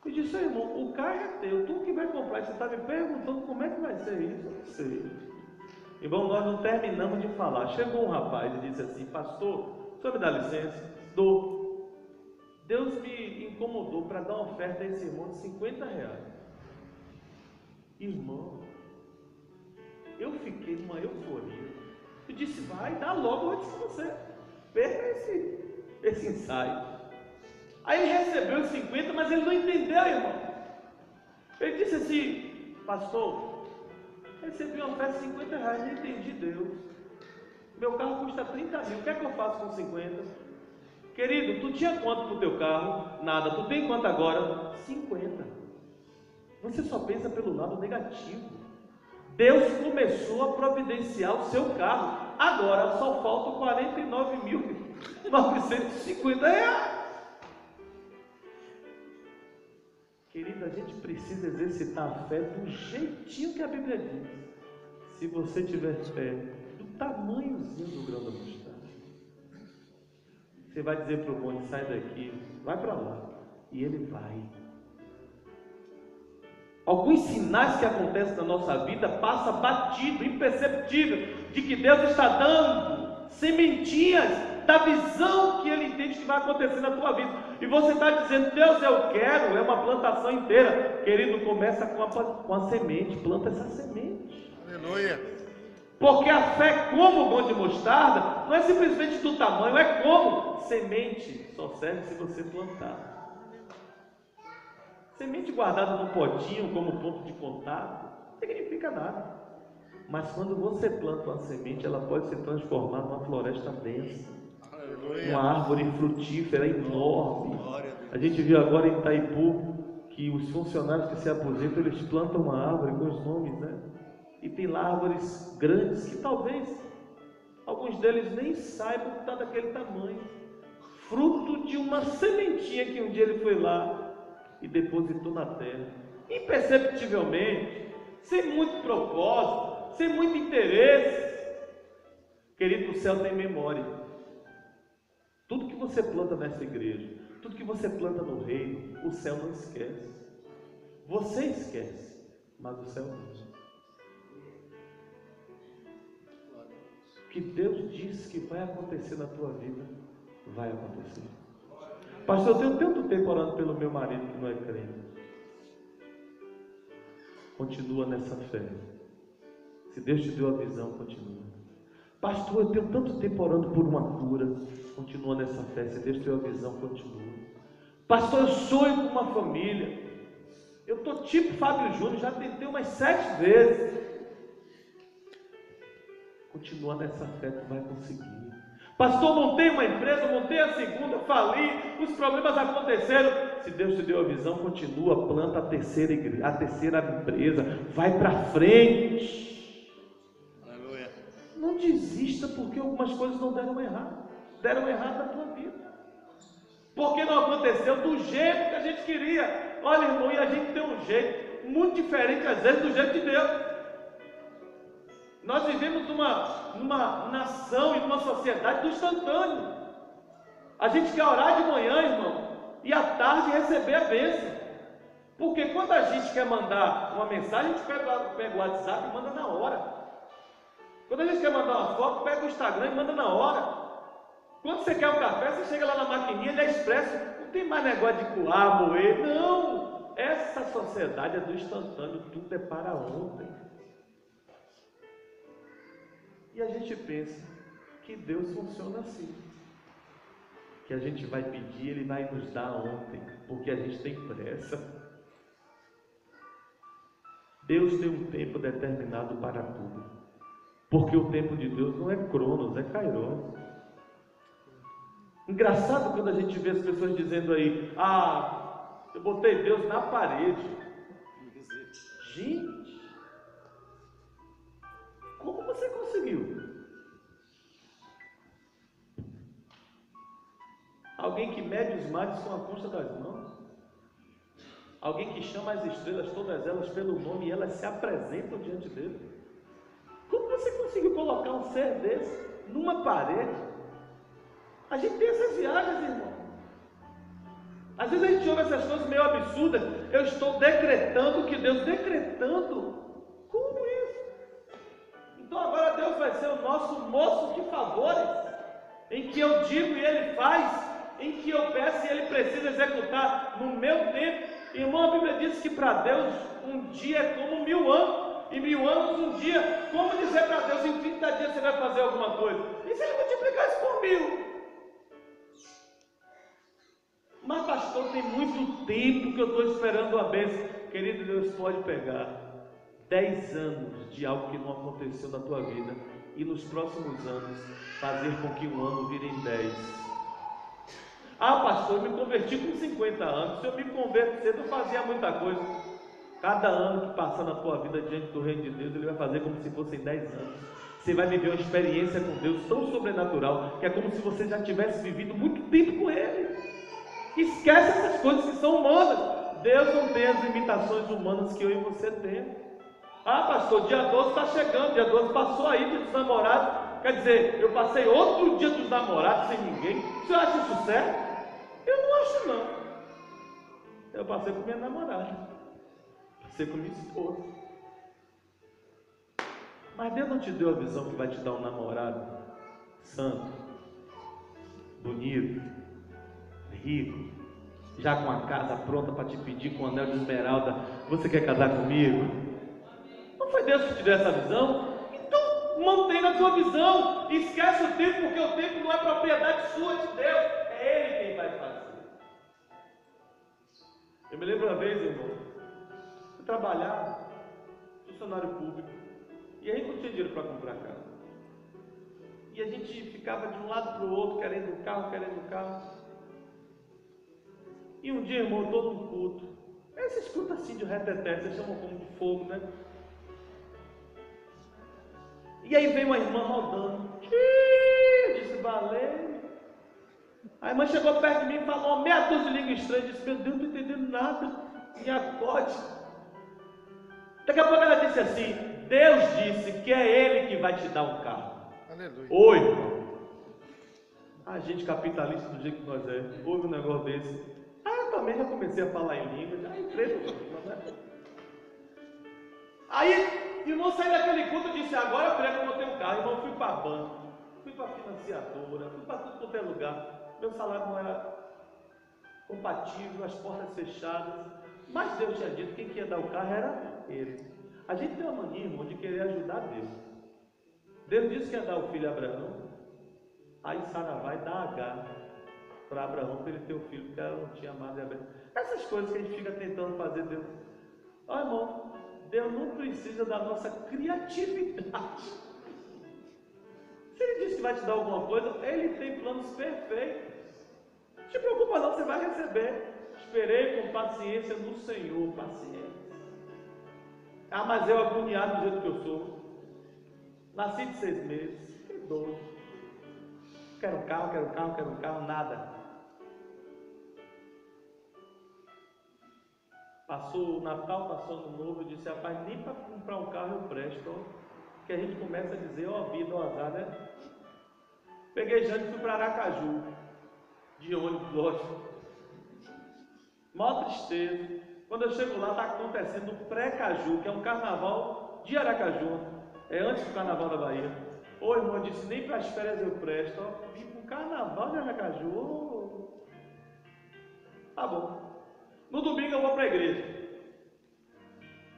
Eu disse, irmão, o carro é teu, tu que vai comprar, você está me perguntando como é que vai ser isso? Eu não sei. Irmão, nós não terminamos de falar, chegou um rapaz e disse assim, pastor, o senhor me dá licença? Dou. Deus me incomodou para dar uma oferta a esse irmão de 50 reais. Irmão, eu fiquei numa euforia. Eu disse, vai, dá logo antes que você perca esse ensaio. Aí ele recebeu os 50, mas ele não entendeu, irmão. Ele disse assim, pastor, recebi uma oferta de 50 reais, não entendi Deus. Meu carro custa 30 mil, o que é que eu faço com 50? Querido, tu tinha quanto pro teu carro? Nada. Tu tem quanto agora? 50. Você só pensa pelo lado negativo. Deus começou a providenciar o seu carro. Agora só faltam 49.950 reais. Querido, a gente precisa exercitar a fé do jeitinho que a Bíblia diz. Se você tiver fé do tamanhozinho do grão da mostarda, você vai dizer para o monte: sai daqui, vai para lá, e ele vai. Alguns sinais que acontecem na nossa vida passam batido, imperceptível, de que Deus está dando sementinhas da visão que Ele entende que vai acontecer na tua vida. E você está dizendo: Deus, eu quero, é uma plantação inteira. Querido, começa com a semente, planta essa semente. Aleluia. Porque a fé, como o grão de mostarda, não é simplesmente do tamanho, é como semente, só serve se você plantar. Semente guardada no potinho como ponto de contato não significa nada. Mas quando você planta uma semente, ela pode se transformar numa floresta densa, uma árvore frutífera enorme. A gente viu agora em Itaipu que os funcionários que se aposentam, eles plantam uma árvore com os nomes, né? E tem lá árvores grandes que talvez alguns deles nem saibam que está daquele tamanho, fruto de uma sementinha que um dia ele foi lá e depositou na terra, imperceptivelmente, sem muito propósito, sem muito interesse. Querido, o céu tem memória. Tudo que você planta nessa igreja, tudo que você planta no reino, o céu não esquece. Você esquece, mas o céu não. O que Deus disse que vai acontecer na tua vida, vai acontecer. Pastor, eu tenho tanto tempo orando pelo meu marido que não é crente. Continua nessa fé. Se Deus te deu a visão, continua. Pastor, eu tenho tanto tempo orando por uma cura. Continua nessa fé. Se Deus te deu a visão, continua. Pastor, eu sonho com uma família. Eu estou tipo Fábio Júnior, já tentei umas 7 vezes. Continua nessa fé, tu vai conseguir. Pastor, montei uma empresa, montei a segunda, fali, os problemas aconteceram. Se Deus te deu a visão, continua, planta a terceira empresa, vai para frente. Aleluia. Não desista porque algumas coisas não deram errado. Deram errado na tua vida. Porque não aconteceu do jeito que a gente queria. Olha, irmão, e a gente tem um jeito muito diferente às vezes do jeito de Deus. Nós vivemos numa nação e numa sociedade do instantâneo. A gente quer orar de manhã, irmão, e à tarde receber a bênção. Porque quando a gente quer mandar uma mensagem, a gente pega o WhatsApp e manda na hora. Quando a gente quer mandar uma foto, pega o Instagram e manda na hora. Quando você quer um café, você chega lá na maquininha, ele é expresso. Não tem mais negócio de coar, moer. Não! Essa sociedade é do instantâneo, tudo é para ontem. E a gente pensa que Deus funciona assim. Que a gente vai pedir, Ele vai nos dar ontem, porque a gente tem pressa. Deus tem um tempo determinado para tudo. Porque o tempo de Deus não é Cronos, é Kairos. Engraçado quando a gente vê as pessoas dizendo aí: ah, eu botei Deus na parede. Gente, como você conseguiu? Alguém que mede os mares com a concha das mãos? Alguém que chama as estrelas, todas elas pelo nome, e elas se apresentam diante dele? Como você conseguiu colocar um ser desse numa parede? A gente tem essas viagens, irmão. Às vezes a gente ouve essas coisas meio absurdas. Eu estou decretando que Deus, decretando? Como isso? Então agora Deus vai ser o nosso moço de favores, em que eu digo e Ele faz, em que eu peço e Ele precisa executar no meu tempo. Irmão, a Bíblia diz que para Deus um dia é como 1000 anos, e 1000 anos um dia. Como dizer para Deus, em 30 dias você vai fazer alguma coisa? E se Ele multiplicar isso por 1000? Mas pastor, tem muito tempo que eu estou esperando a bênção. Querido, Deus pode pegar 10 anos de algo que não aconteceu na tua vida e nos próximos anos fazer com que um ano vire em 10. Ah, pastor, eu me converti com 50 anos. Se eu me converto cedo, eu fazia muita coisa. Cada ano que passar na tua vida diante do reino de Deus, Ele vai fazer como se fossem 10 anos. Você vai viver uma experiência com Deus tão sobrenatural, que é como se você já tivesse vivido muito tempo com Ele. Esquece essas coisas que são humanas. Deus não tem as limitações humanas que eu e você temos. Ah, pastor, dia 12 está chegando, dia 12 passou aí, dia dos namorados. Quer dizer, eu passei outro dia dos namorados sem ninguém. Você acha isso certo? Eu não acho, não. Eu passei com minha namorada, passei com minha esposa. Mas Deus não te deu a visão que vai te dar um namorado santo, bonito, rico, já com a casa pronta para te pedir com o anel de esmeralda: você quer casar comigo? Não foi Deus que te deu essa visão? Então mantém na tua visão. Esquece o tempo, porque o tempo não é propriedade sua, de Deus. É Ele quem vai fazer. Eu me lembro uma vez, irmão, eu trabalhava, funcionário público, e a gente não tinha dinheiro para comprar carro. E a gente ficava de um lado para o outro, querendo um carro. E um dia, irmão, todo um culto. Esses cultos assim de reteté, vocês chamam como de fogo, né? E aí veio uma irmã rodando. Eu disse: valeu. A irmã chegou perto de mim e falou uma meia dúzia de língua estranha. Disse: meu Deus, não estou entendendo nada. Me acode. Daqui a pouco ela disse assim: Deus disse que é Ele que vai te dar um carro. Aleluia. Oi, irmão. A gente capitalista do jeito que nós ouve um negócio desse. Eu também já comecei a falar em língua, já entrei no clima, né? Aí, irmão, saí daquele culto e disse: agora eu creio que eu vou ter um carro. Irmão, fui para banco, fui para financiadora, fui para tudo quanto é lugar. Meu salário não era compatível, as portas fechadas. Mas Deus tinha dito que quem ia dar o carro era Ele. A gente tem uma mania, irmão, de querer ajudar Deus. Deus disse que ia dar o filho a Abraão. Aí Sara vai dar Agar para Abraão, para ele ter o filho, porque ela não tinha amado Abraão. Essas coisas que a gente fica tentando fazer, Deus. Ó, irmão, Deus não precisa da nossa criatividade. Se Ele disse que vai te dar alguma coisa, Ele tem planos perfeitos. Não te preocupa não, você vai receber. Esperei com paciência no Senhor. Paciência. Ah, mas eu agoniado do jeito que eu sou. Nasci de 6 meses. Que doido. Quero um carro, nada. Passou o Natal, passou o Ano Novo, eu disse: rapaz, nem para comprar um carro eu presto. Que a gente começa a dizer: ó vida, ó azar, né? Peguei Jane e fui para Aracaju, de ônibus, lógico. Maior tristeza. Quando eu chego lá, está acontecendo o pré-Caju, que é um carnaval de Aracaju. É antes do carnaval da Bahia. Ô, irmão, eu disse: nem para as férias eu presto. Ó, vim para o carnaval de Aracaju. Ô. Tá bom. No domingo eu vou para a igreja.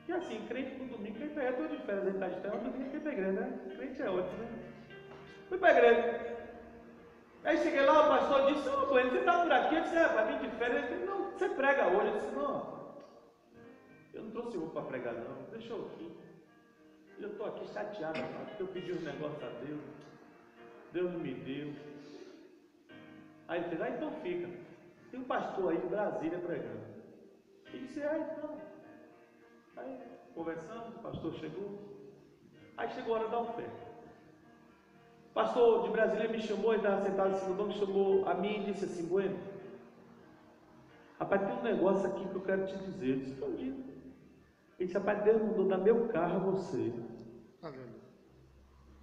E assim, crente no domingo, crente é todo de férias, a gente está estranho, no domingo crente é igreja, né? Crente é outro, né? Fui para a igreja. Aí cheguei lá, o pastor disse: ô, Bueno, você está por aqui? Eu disse: vai vir de férias. Ele disse: não, você prega hoje. Eu disse: não, eu não trouxe roupa para pregar, não. Deixa eu aqui. Eu estou aqui chateado, porque eu pedi um negócio a Deus. Deus não me deu. Aí ele disse: então fica. Tem um pastor aí de Brasília pregando. Ele disse: então. Aí conversamos, o pastor chegou. Aí chegou a hora da oferta. O pastor de Brasília me chamou, ele estava sentado em cima do banco, chamou a mim e disse assim: Bueno, rapaz, tem um negócio aqui que eu quero te dizer. Eu disse: escondido. Ele disse: rapaz, Deus mandou dar meu carro a você.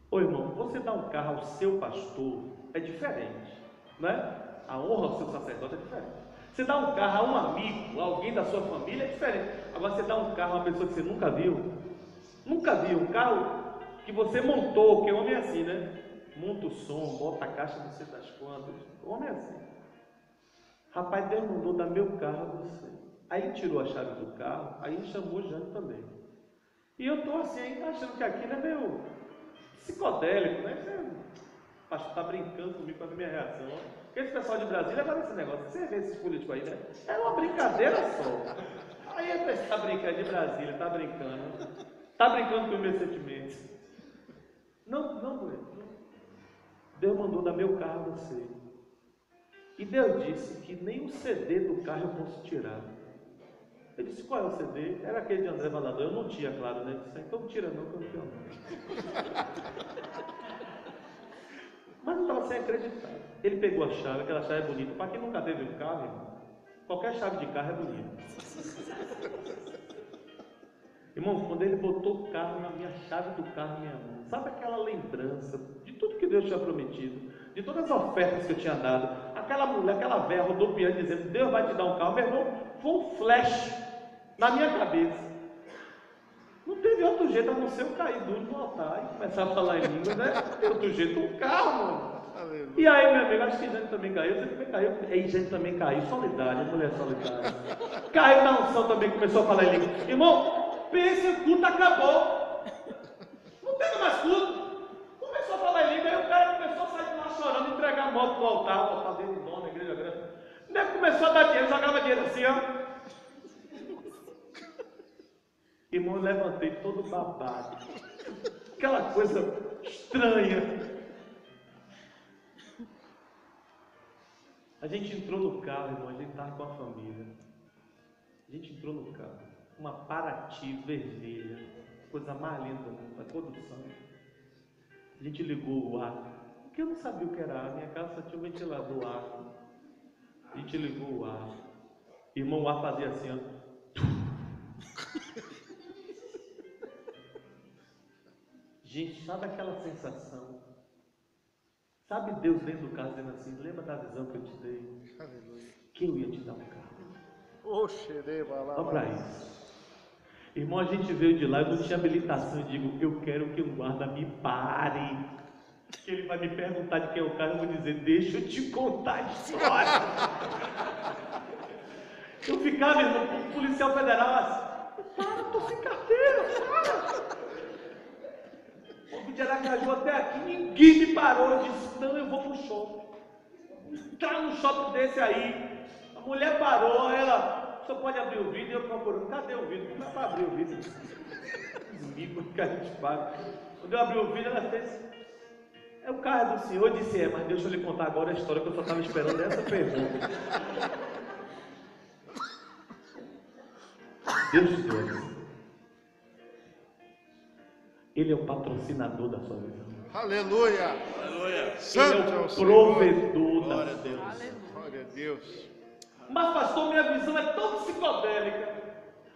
Ô irmão, você dar um carro ao seu pastor é diferente, né? A honra ao seu sacerdote é diferente. Você dá um carro a um amigo, a alguém da sua família, é diferente. Agora você dá um carro a uma pessoa que você nunca viu, um carro que você montou, que o homem é assim, né? Monta o som, bota a caixa, não sei das quantas. O homem é assim. Rapaz, Deus mandou dar meu carro a você. Aí tirou a chave do carro, aí chamou o Jânio também. E eu estou assim, ainda achando que aquilo é meio psicodélico, né? O pastor está brincando comigo com a minha reação. Porque esse pessoal de Brasília agora esse negócio, você vê esses políticos aí, né? É uma brincadeira só. Aí ele está brincando de Brasília, está brincando com os meus sentimentos. Não, Bueno. Deus mandou dar meu carro a você. E Deus disse que nem o CD do carro eu posso tirar. Eu disse, qual é o CD? Era aquele de André Valadão. Eu não tinha, claro, né? Eu disse, então não tira não, que eu não tenho não. Mas eu estava sem acreditar. Ele pegou a chave, aquela chave é bonita. Para quem nunca teve um carro, irmão, qualquer chave de carro é bonita. Irmão, quando ele botou o carro na minha chave do carro na minha mão, sabe aquela lembrança de tudo que Deus tinha prometido, de todas as ofertas que eu tinha dado, aquela mulher, aquela velha rodopiando, dizendo, Deus vai te dar um carro, meu irmão, foi um flash na minha cabeça. Não teve outro jeito a não ser eu cair duro no altar e começar a falar em língua, né? Não tem outro jeito, um carro, mano. E aí, meu amigo, acho que Jane também caiu, você também caiu. E Jane também caiu, solidária, mulher solidária. Caiu na unção também, começou a falar em língua. Irmão, pense, o culto acabou. Não teve mais culto. Começou a falar em língua, aí o cara começou a sair de lá chorando, entregar a moto no altar, o altar dele, dono, igreja grande. Daí começou a dar dinheiro, jogava dinheiro assim, ó. Irmão, eu levantei todo babado. Aquela coisa estranha. A gente entrou no carro, irmão, a gente estava com a família. A gente entrou no carro, uma Paraty vermelha, coisa mais linda do mundo, a cor do sangue. A gente ligou o ar, porque eu não sabia o que era ar, minha casa só tinha um ventilador ar. A gente ligou o ar. Irmão, o ar fazia assim, ó. Gente, sabe aquela sensação? Sabe Deus dentro do carro dizendo assim, lembra da visão que eu te dei? Aleluia. Que eu ia te dar um carro. Olha para isso. Irmão, a gente veio de lá, eu não tinha habilitação, eu digo, eu quero que o guarda me pare. Que ele vai me perguntar de quem é o carro, eu vou dizer, deixa eu te contar a história. Eu ficava, irmão, com o policial federal assim, para, tô sem carteira, para. De Aracaju até aqui, ninguém me parou. Eu disse, não, eu vou pro shopping. Entrar num shopping desse aí. A mulher parou, ela, o senhor pode abrir o vidro? E eu procurando, cadê o vidro? Como é para abrir o vidro? Comigo que a gente paga. Quando eu abri o vidro, ela fez, é o carro do senhor? Eu disse, mas deixa eu lhe contar agora a história que eu só estava esperando essa pergunta. Deus te deu. Ele é o patrocinador da sua visão. Aleluia! Aleluia! Santo Ele é o provedor da Glória a sua Deus. visão. Glória a Deus. Mas pastor, minha visão é tão psicodélica.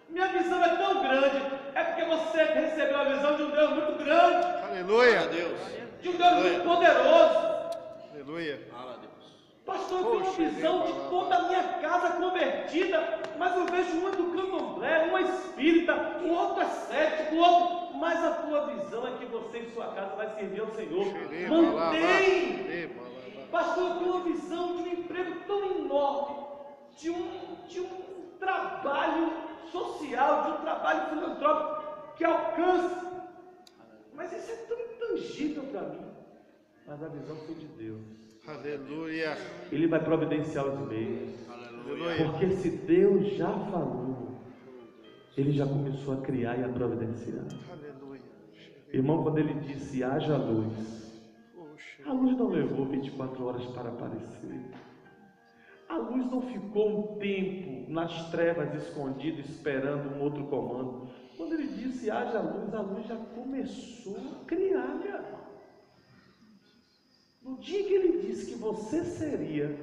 Minha visão é tão grande. É porque você recebeu a visão de um Deus muito grande. Aleluia! Glória a Deus. De um Deus muito poderoso. Aleluia! Glória a Deus. Pastor, eu tenho uma visão de toda a minha casa convertida, mas eu vejo um do candomblé, um é espírita, o outro é cético, o outro... Mas a tua visão é que você em sua casa vai servir ao Senhor. Mantém! Pastor, eu tenho uma visão de um emprego tão enorme, de um trabalho social, de um trabalho filantrópico que alcança. Mas isso é tão intangível para mim. Mas a visão foi de Deus. Aleluia! Ele vai providenciar os meios. Aleluia. Porque se Deus já falou, Ele já começou a criar e a providenciar. Aleluia! Irmão, quando Ele disse, haja luz, a luz não levou 24 horas para aparecer. A luz não ficou um tempo nas trevas escondido, esperando um outro comando. Quando Ele disse, haja luz, a luz já começou a criar, meu irmão. No dia que Ele disse que você seria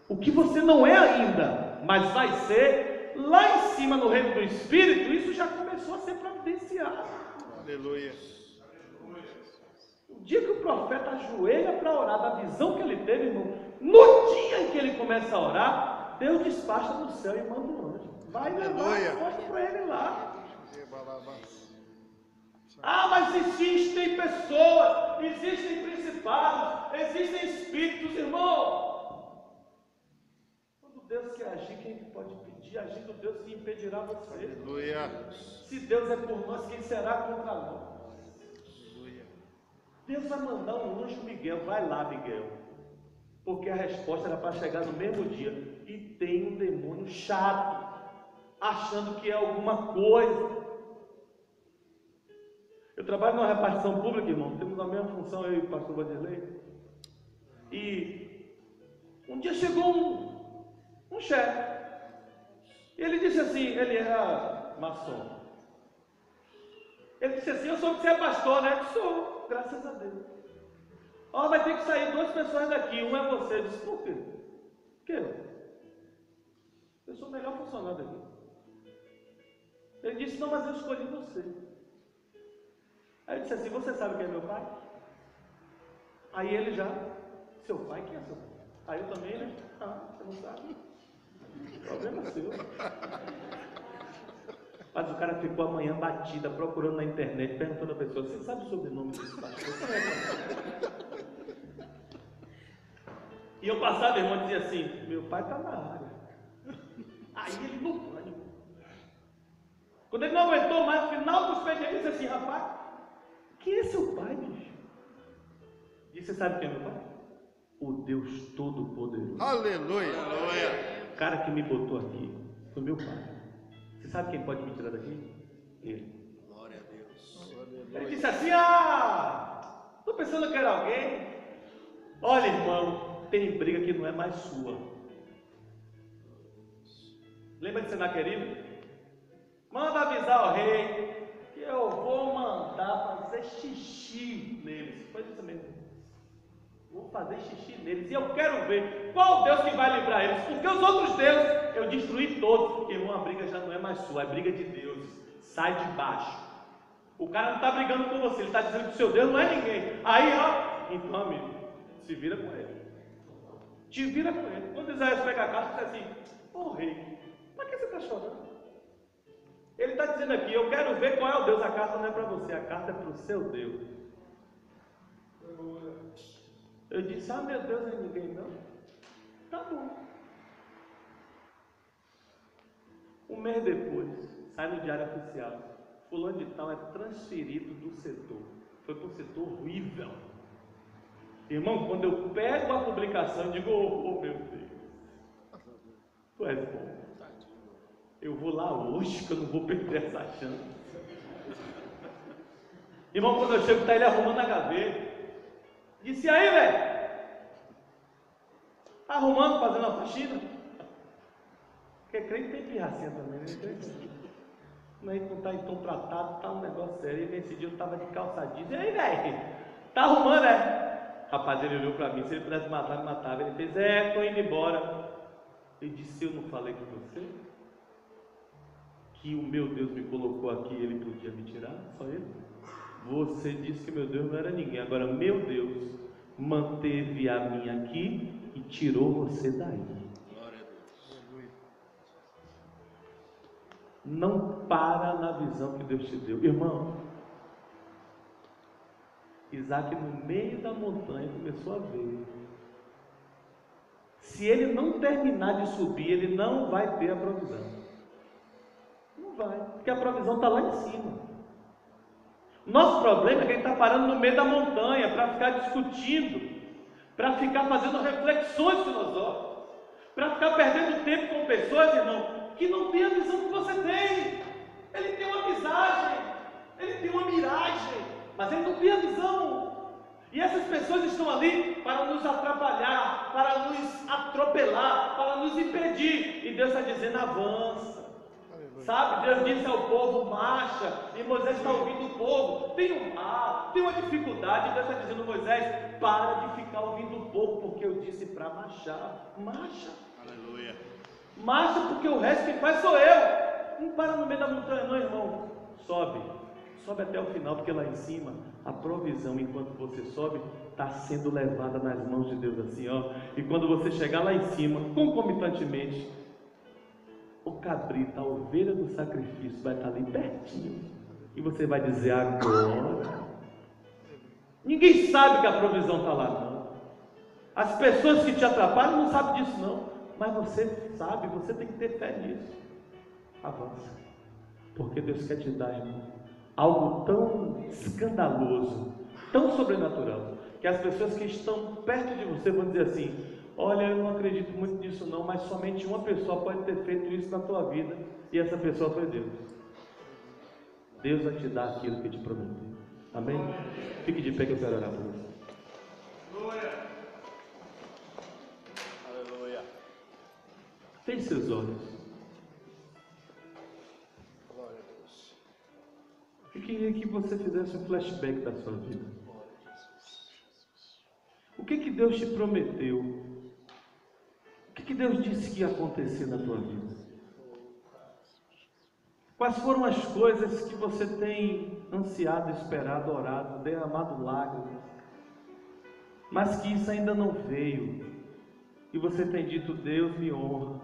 o que você não é ainda, mas vai ser, lá em cima no reino do Espírito, isso já começou a ser providenciado. Aleluia! O dia que o profeta ajoelha para orar da visão que ele teve, irmão, no dia em que ele começa a orar, Deus despacha no céu e manda um anjo. Vai levar a resposta para ele lá. Ah, mas existem pessoas, existem principados, existem espíritos, irmão. Quando Deus quer agir, quem pode pedir? Agindo Deus, que impedirá você? Aleluia! Se Deus é por nós, quem será contra nós? Deus vai mandar um anjo Miguel, vai lá, Miguel, porque a resposta era para chegar no mesmo dia. E tem um demônio chato, achando que é alguma coisa. Eu trabalho numa repartição pública, irmão, temos a mesma função, eu e o pastor Vanderlei. E Um dia chegou um chefe. E ele disse assim, ele era maçom. Ele disse assim, eu soube que você é pastor, né? Eu sou, graças a Deus. Ó, vai ter que sair 2 pessoas daqui, um é você. Eu disse, por quê? Por quê? Eu sou o melhor funcionário daqui. Ele disse, não, mas eu escolhi você. Aí eu disse assim, você sabe quem é meu pai? Aí ele já, seu pai, quem é seu pai? Aí eu também, né? Ah, você não sabe. Problema seu. Mas o cara ficou a manhã batida, procurando na internet, perguntando a pessoa, você sabe o sobrenome desse pastor? E eu passava, irmão, dizia assim, meu pai está na área. Aí ele no pânico. Quando ele não aguentou mais, no final do expediente, ele disse assim, rapaz, quem é seu pai, bicho? E você sabe quem é meu pai? O Deus Todo-Poderoso. Aleluia. Aleluia. O cara que me botou aqui foi meu pai. Você sabe quem pode me tirar daqui? Ele. Glória a Deus. Ele disse assim, estou pensando que era alguém. Olha, irmão, tem briga que não é mais sua. Lembra de Senaqueribe? Manda avisar ao rei que eu vou mandar fazer xixi neles. Foi isso mesmo. Vou fazer xixi neles. E eu quero ver qual Deus que vai livrar eles. Porque os outros deuses eu destruí todos. Irmão, a briga já não é mais sua, é briga de Deus. Sai de baixo. O cara não está brigando com você, ele está dizendo que o seu Deus não é ninguém. Aí, ó, então, amigo, se vira com ele. Te vira com ele. Quando Isaías pega a carta, diz assim: ô rei, para que você está chorando? Ele está dizendo aqui: eu quero ver qual é o Deus. A carta não é para você, a carta é para o seu Deus. Eu disse: meu Deus, não é ninguém não. Tá bom. Um mês depois, sai no Diário Oficial: fulano de tal é transferido do setor. Foi para o setor horrível. Irmão, quando eu pego a publicação, eu digo: oh meu Deus, tu és bom. Eu vou lá hoje, que eu não vou perder essa chance. Irmão, quando eu chego, está ele arrumando a gaveta. Disse: aí, velho, tá arrumando, fazendo a faxina? Porque crente tem pirracinha também, né? Não está em tom tratado, tá um negócio sério. E nesse dia eu estava de calça jeans. E aí, velho, tá arrumando, né? Rapaz, ele olhou para mim: se ele pudesse matar, me matava. Ele fez: tô indo embora. Ele disse: eu não falei com você que o meu Deus me colocou aqui e ele podia me tirar? Só ele? Você disse que meu Deus não era ninguém. Agora meu Deus manteve a mim aqui e tirou você daí. Glória a Deus. Não para na visão que Deus te deu. Irmão, Isaac, no meio da montanha, começou a ver. Se ele não terminar de subir, ele não vai ter a provisão. Não vai, porque a provisão está lá em cima. Nosso problema é que ele está parando no meio da montanha para ficar discutindo, para ficar fazendo reflexões filosóficas, para ficar perdendo tempo com pessoas, irmão, que não tem a visão que você tem. Ele tem uma visagem, ele tem uma miragem, mas ele não tem a visão. E essas pessoas estão ali para nos atrapalhar, para nos atropelar, para nos impedir. E Deus está dizendo: avança. Sabe, Deus disse ao povo: marcha. E Moisés está ouvindo o povo. Tem um mar, tem uma dificuldade. E Deus está dizendo: Moisés, para de ficar ouvindo o povo, porque eu disse para marchar. Marcha. Aleluia. Marcha, porque o resto quem faz sou eu. Não para no meio da montanha não, irmão. Sobe. Sobe até o final, porque lá em cima a provisão, enquanto você sobe, está sendo levada nas mãos de Deus assim, ó. E quando você chegar lá em cima, concomitantemente, o cabrito, a ovelha do sacrifício vai estar ali pertinho. E você vai dizer: agora. Ninguém sabe que a provisão está lá, não. As pessoas que te atrapalham não sabem disso, não. Mas você sabe, você tem que ter fé nisso. Avança. Porque Deus quer te dar, irmão, algo tão escandaloso, tão sobrenatural, que as pessoas que estão perto de você vão dizer assim: olha, eu não acredito muito nisso não, mas somente uma pessoa pode ter feito isso na tua vida, e essa pessoa foi Deus. Deus vai te dar aquilo que te prometeu. Amém? Fique de pé que eu quero orar por você. Feche seus olhos. Glória a Deus. Eu queria que você fizesse um flashback da sua vida. O que Deus te prometeu? O que Deus disse que ia acontecer na tua vida? Quais foram as coisas que você tem ansiado, esperado, orado, derramado lágrimas, mas que isso ainda não veio, e você tem dito: Deus me honra.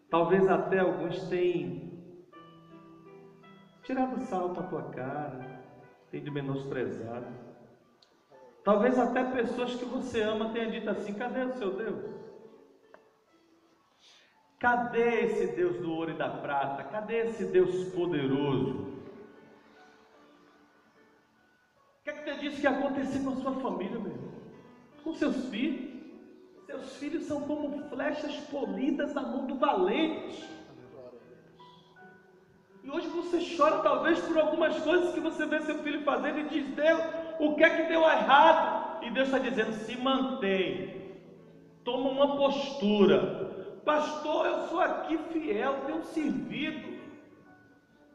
Talvez até alguns tenham tirado sal com a tua cara, tenham menosprezado. Talvez até pessoas que você ama tenham dito assim: cadê o seu Deus? Cadê esse Deus do ouro e da prata? Cadê esse Deus poderoso? O que é que Deus disse que ia acontecer com a sua família, meu irmão? Com seus filhos? Seus filhos são como flechas polidas na mão do valente. E hoje você chora talvez por algumas coisas que você vê seu filho fazendo e diz: Deus, o que é que deu errado? E Deus está dizendo: se mantém, toma uma postura. Pastor, eu sou aqui fiel, tenho servido,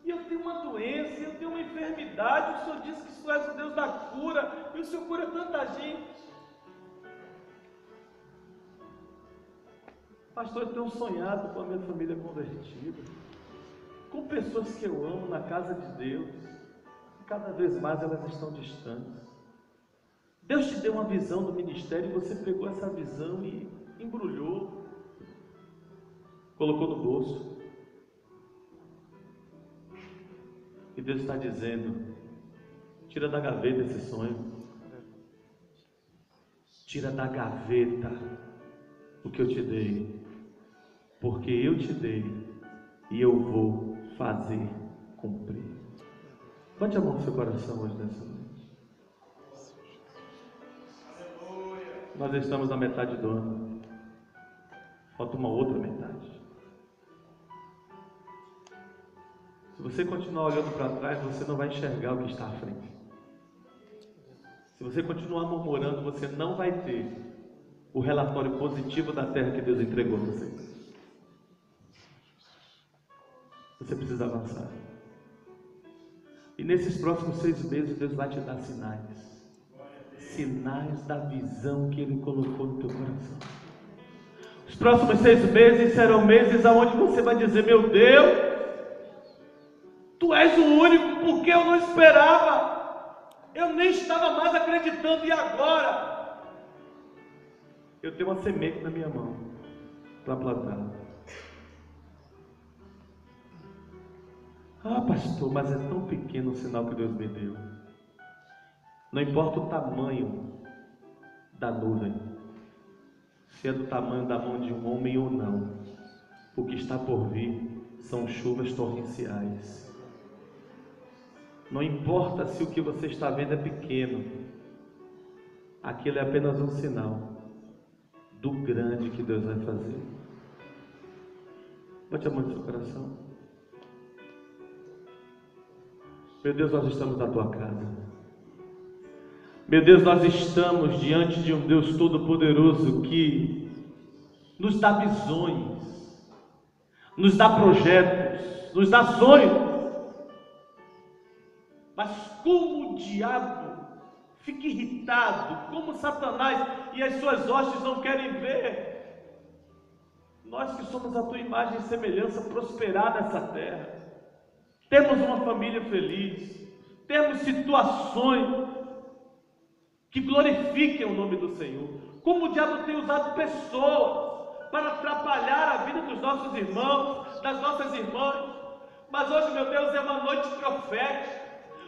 e eu tenho uma doença, eu tenho uma enfermidade. O Senhor disse que o Senhor é o Deus da cura, e o Senhor cura tanta gente. Pastor, eu tenho sonhado com a minha família convertida, com pessoas que eu amo na casa de Deus, e cada vez mais elas estão distantes. Deus te deu uma visão do ministério, e você pegou essa visão e embrulhou, colocou no bolso. E Deus está dizendo: tira da gaveta esse sonho, tira da gaveta o que eu te dei, porque eu te dei e eu vou fazer cumprir. Bote a mão no seu coração hoje nessa noite. Nós estamos na metade do ano, falta uma outra metade. Se você continuar olhando para trás, você não vai enxergar o que está à frente. Se você continuar murmurando, você não vai ter o relatório positivo da terra que Deus entregou a você. Você precisa avançar. E nesses próximos 6 meses, Deus vai te dar sinais. Sinais da visão que Ele colocou no teu coração. Os próximos 6 meses serão meses onde você vai dizer: meu Deus, Tu és o único, porque eu não esperava, eu nem estava mais acreditando, e agora? Eu tenho uma semente na minha mão para plantar. Ah, pastor, mas é tão pequeno o sinal que Deus me deu. Não importa o tamanho da nuvem, se é do tamanho da mão de um homem ou não, o que está por vir são chuvas torrenciais. Não importa se o que você está vendo é pequeno, aquilo é apenas um sinal do grande que Deus vai fazer. Bote a mão no seu coração. Meu Deus, nós estamos na Tua casa. Meu Deus, nós estamos diante de um Deus Todo-Poderoso que nos dá visões, nos dá projetos, nos dá sonhos. Mas como o diabo fica irritado, como Satanás e as suas hostes não querem ver nós que somos a Tua imagem e semelhança prosperar nessa terra, temos uma família feliz, temos situações que glorifiquem o nome do Senhor. Como o diabo tem usado pessoas para atrapalhar a vida dos nossos irmãos, das nossas irmãs. Mas hoje, meu Deus, é uma noite profética.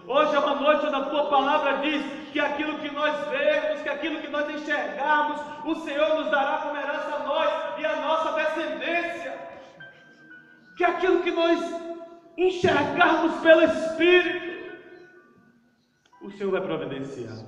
Hoje é uma noite onde a Tua palavra diz que aquilo que nós vemos, que aquilo que nós enxergarmos, o Senhor nos dará como herança a nós e a nossa descendência. Que aquilo que nós enxergarmos pelo Espírito, o Senhor vai providenciar.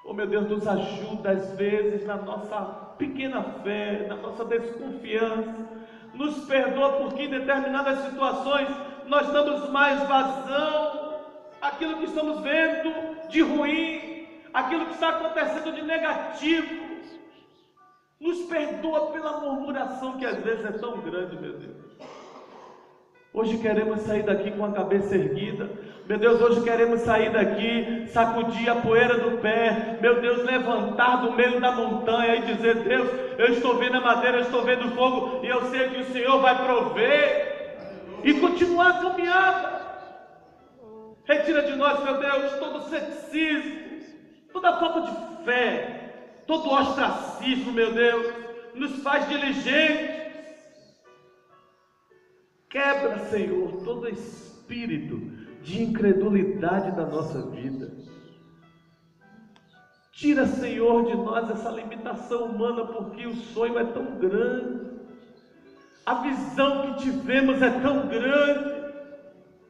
Oh, meu Deus, nos ajuda às vezes na nossa pequena fé, na nossa desconfiança. Nos perdoa porque em determinadas situações nós damos mais vazão àquilo que estamos vendo de ruim, aquilo que está acontecendo de negativo. Nos perdoa pela murmuração que às vezes é tão grande, meu Deus. Hoje queremos sair daqui com a cabeça erguida. Meu Deus, hoje queremos sair daqui, sacudir a poeira do pé. Meu Deus, levantar do meio da montanha e dizer: Deus, eu estou vendo a madeira, eu estou vendo o fogo, e eu sei que o Senhor vai prover. E continuar a caminhada. Retira de nós, meu Deus, todo o ceticismo, toda a falta de fé, todo o ostracismo, meu Deus. Nos faz diligentes. Quebra, Senhor, todo espírito de incredulidade da nossa vida. Tira, Senhor, de nós essa limitação humana, porque o sonho é tão grande, a visão que tivemos é tão grande,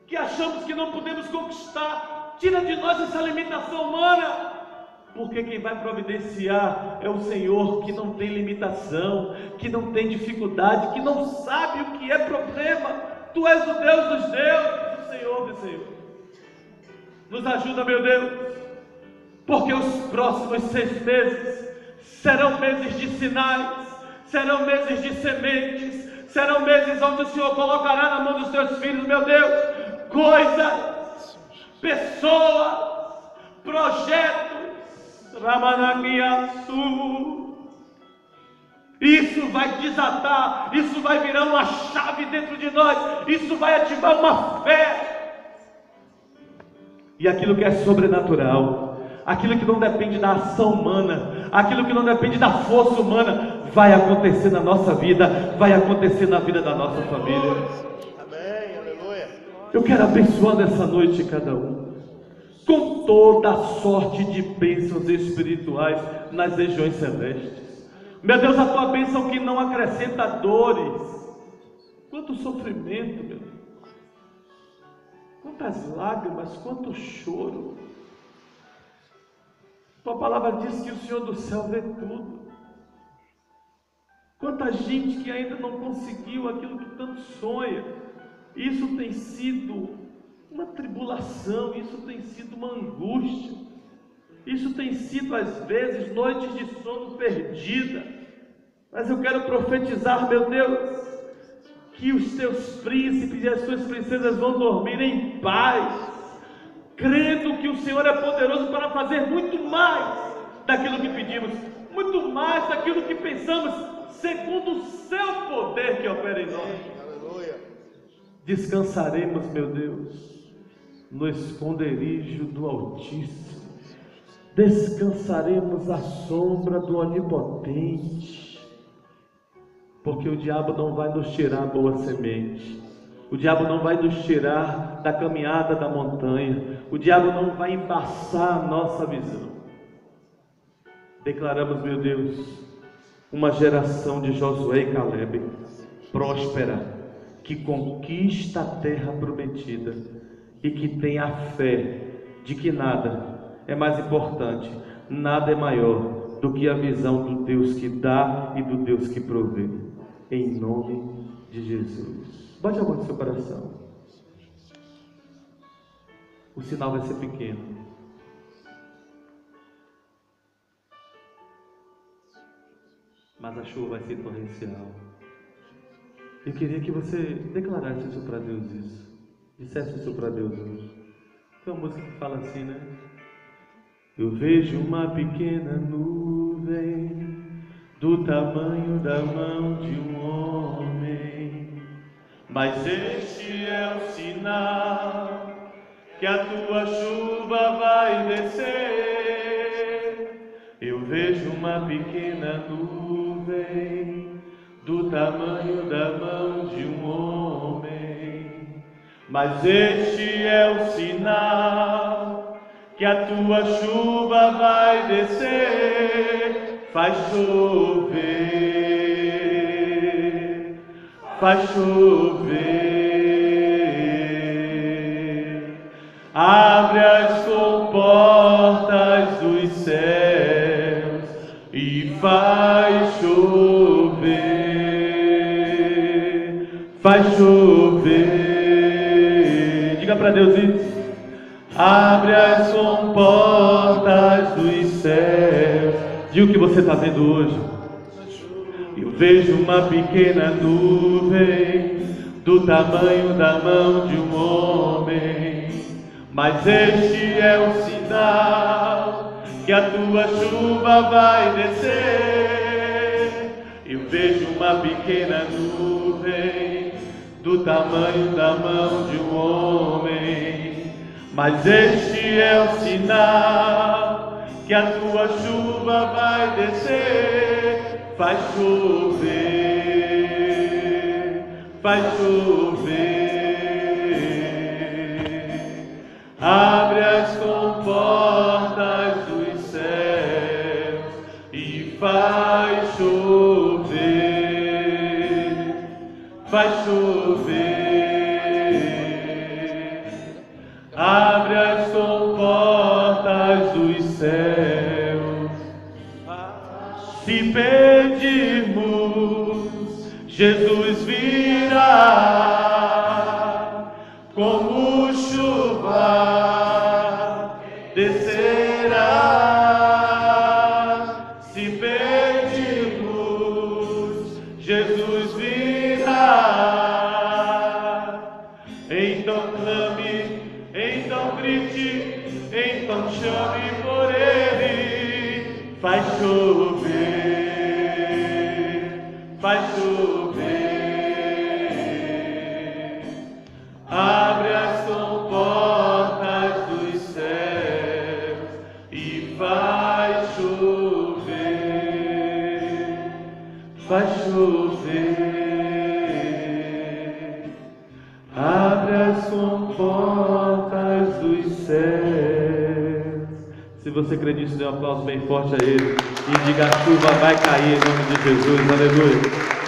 que achamos que não podemos conquistar. Tira de nós essa limitação humana, porque quem vai providenciar é o Senhor, que não tem limitação, que não tem dificuldade, que não sabe o que é problema. Tu és o Deus dos deuses, o Senhor do Senhor. Nos ajuda, meu Deus, porque os próximos 6 meses serão meses de sinais, serão meses de sementes, serão meses onde o Senhor colocará na mão dos teus filhos, meu Deus, coisas, pessoas, projetos. Isso vai desatar, isso vai virar uma chave dentro de nós, isso vai ativar uma fé. E aquilo que é sobrenatural, aquilo que não depende da ação humana, aquilo que não depende da força humana, vai acontecer na nossa vida, vai acontecer na vida da nossa família. Amém, aleluia. Eu quero abençoar nessa noite cada um com toda a sorte de bênçãos espirituais nas regiões celestes. Meu Deus, a tua bênção que não acrescenta dores. Quanto sofrimento, meu Deus. Quantas lágrimas, quanto choro. Tua palavra diz que o Senhor do céu vê tudo. Quanta gente que ainda não conseguiu aquilo que tanto sonha. Isso tem sido uma tribulação, isso tem sido uma angústia, isso tem sido às vezes noites de sono perdida. Mas eu quero profetizar, meu Deus, que os teus príncipes e as tuas princesas vão dormir em paz, crendo que o Senhor é poderoso para fazer muito mais daquilo que pedimos, muito mais daquilo que pensamos, segundo o seu poder que opera em nós. Aleluia. Descansaremos, meu Deus, no esconderijo do Altíssimo, descansaremos à sombra do Onipotente, porque o diabo não vai nos tirar a boa semente, o diabo não vai nos tirar da caminhada da montanha, o diabo não vai embaçar a nossa visão. Declaramos, meu Deus, uma geração de Josué e Calebe, próspera, que conquista a terra prometida, e que tem a fé de que nada é mais importante, nada é maior do que a visão do Deus que dá e do Deus que provê, em nome de Jesus. Bote a mão no seu coração. O sinal vai ser pequeno, mas a chuva vai ser torrencial. Eu queria que você declarasse isso para Deus, dissesse isso para Deus hoje. Tem uma música que fala assim, né? Eu vejo uma pequena nuvem do tamanho da mão de um homem, mas este é o sinal que a tua chuva vai descer. Eu vejo uma pequena nuvem do tamanho da mão de um homem, mas este é o sinal que a tua chuva vai descer. Faz chover, faz chover, abre as comportas dos céus e faz chover, faz chover. Diga para Deus isso. Abre as comportas dos céus. Diga o que você está vendo hoje. Eu vejo uma pequena nuvem do tamanho da mão de um homem, mas este é o sinal que a tua chuva vai descer. Eu vejo uma pequena nuvem do tamanho da mão de um homem, mas este é o sinal que a tua chuva vai descer. Faz chover, faz chover, abre as comportas dos céus e faz chover, faz chover, abre as comportas dos céus. Se pedirmos, Jesus virá, como chuva descerá. Se pedirmos, Jesus virá. Então clame, então grite, então chame por Ele. Faz chover, faz chover, abre as comportas dos céus e faz chover, faz chover, abre as comportas dos céus. Se você crê nisso, dê um aplauso bem forte a Ele e diga: a chuva vai cair em nome de Jesus. Aleluia.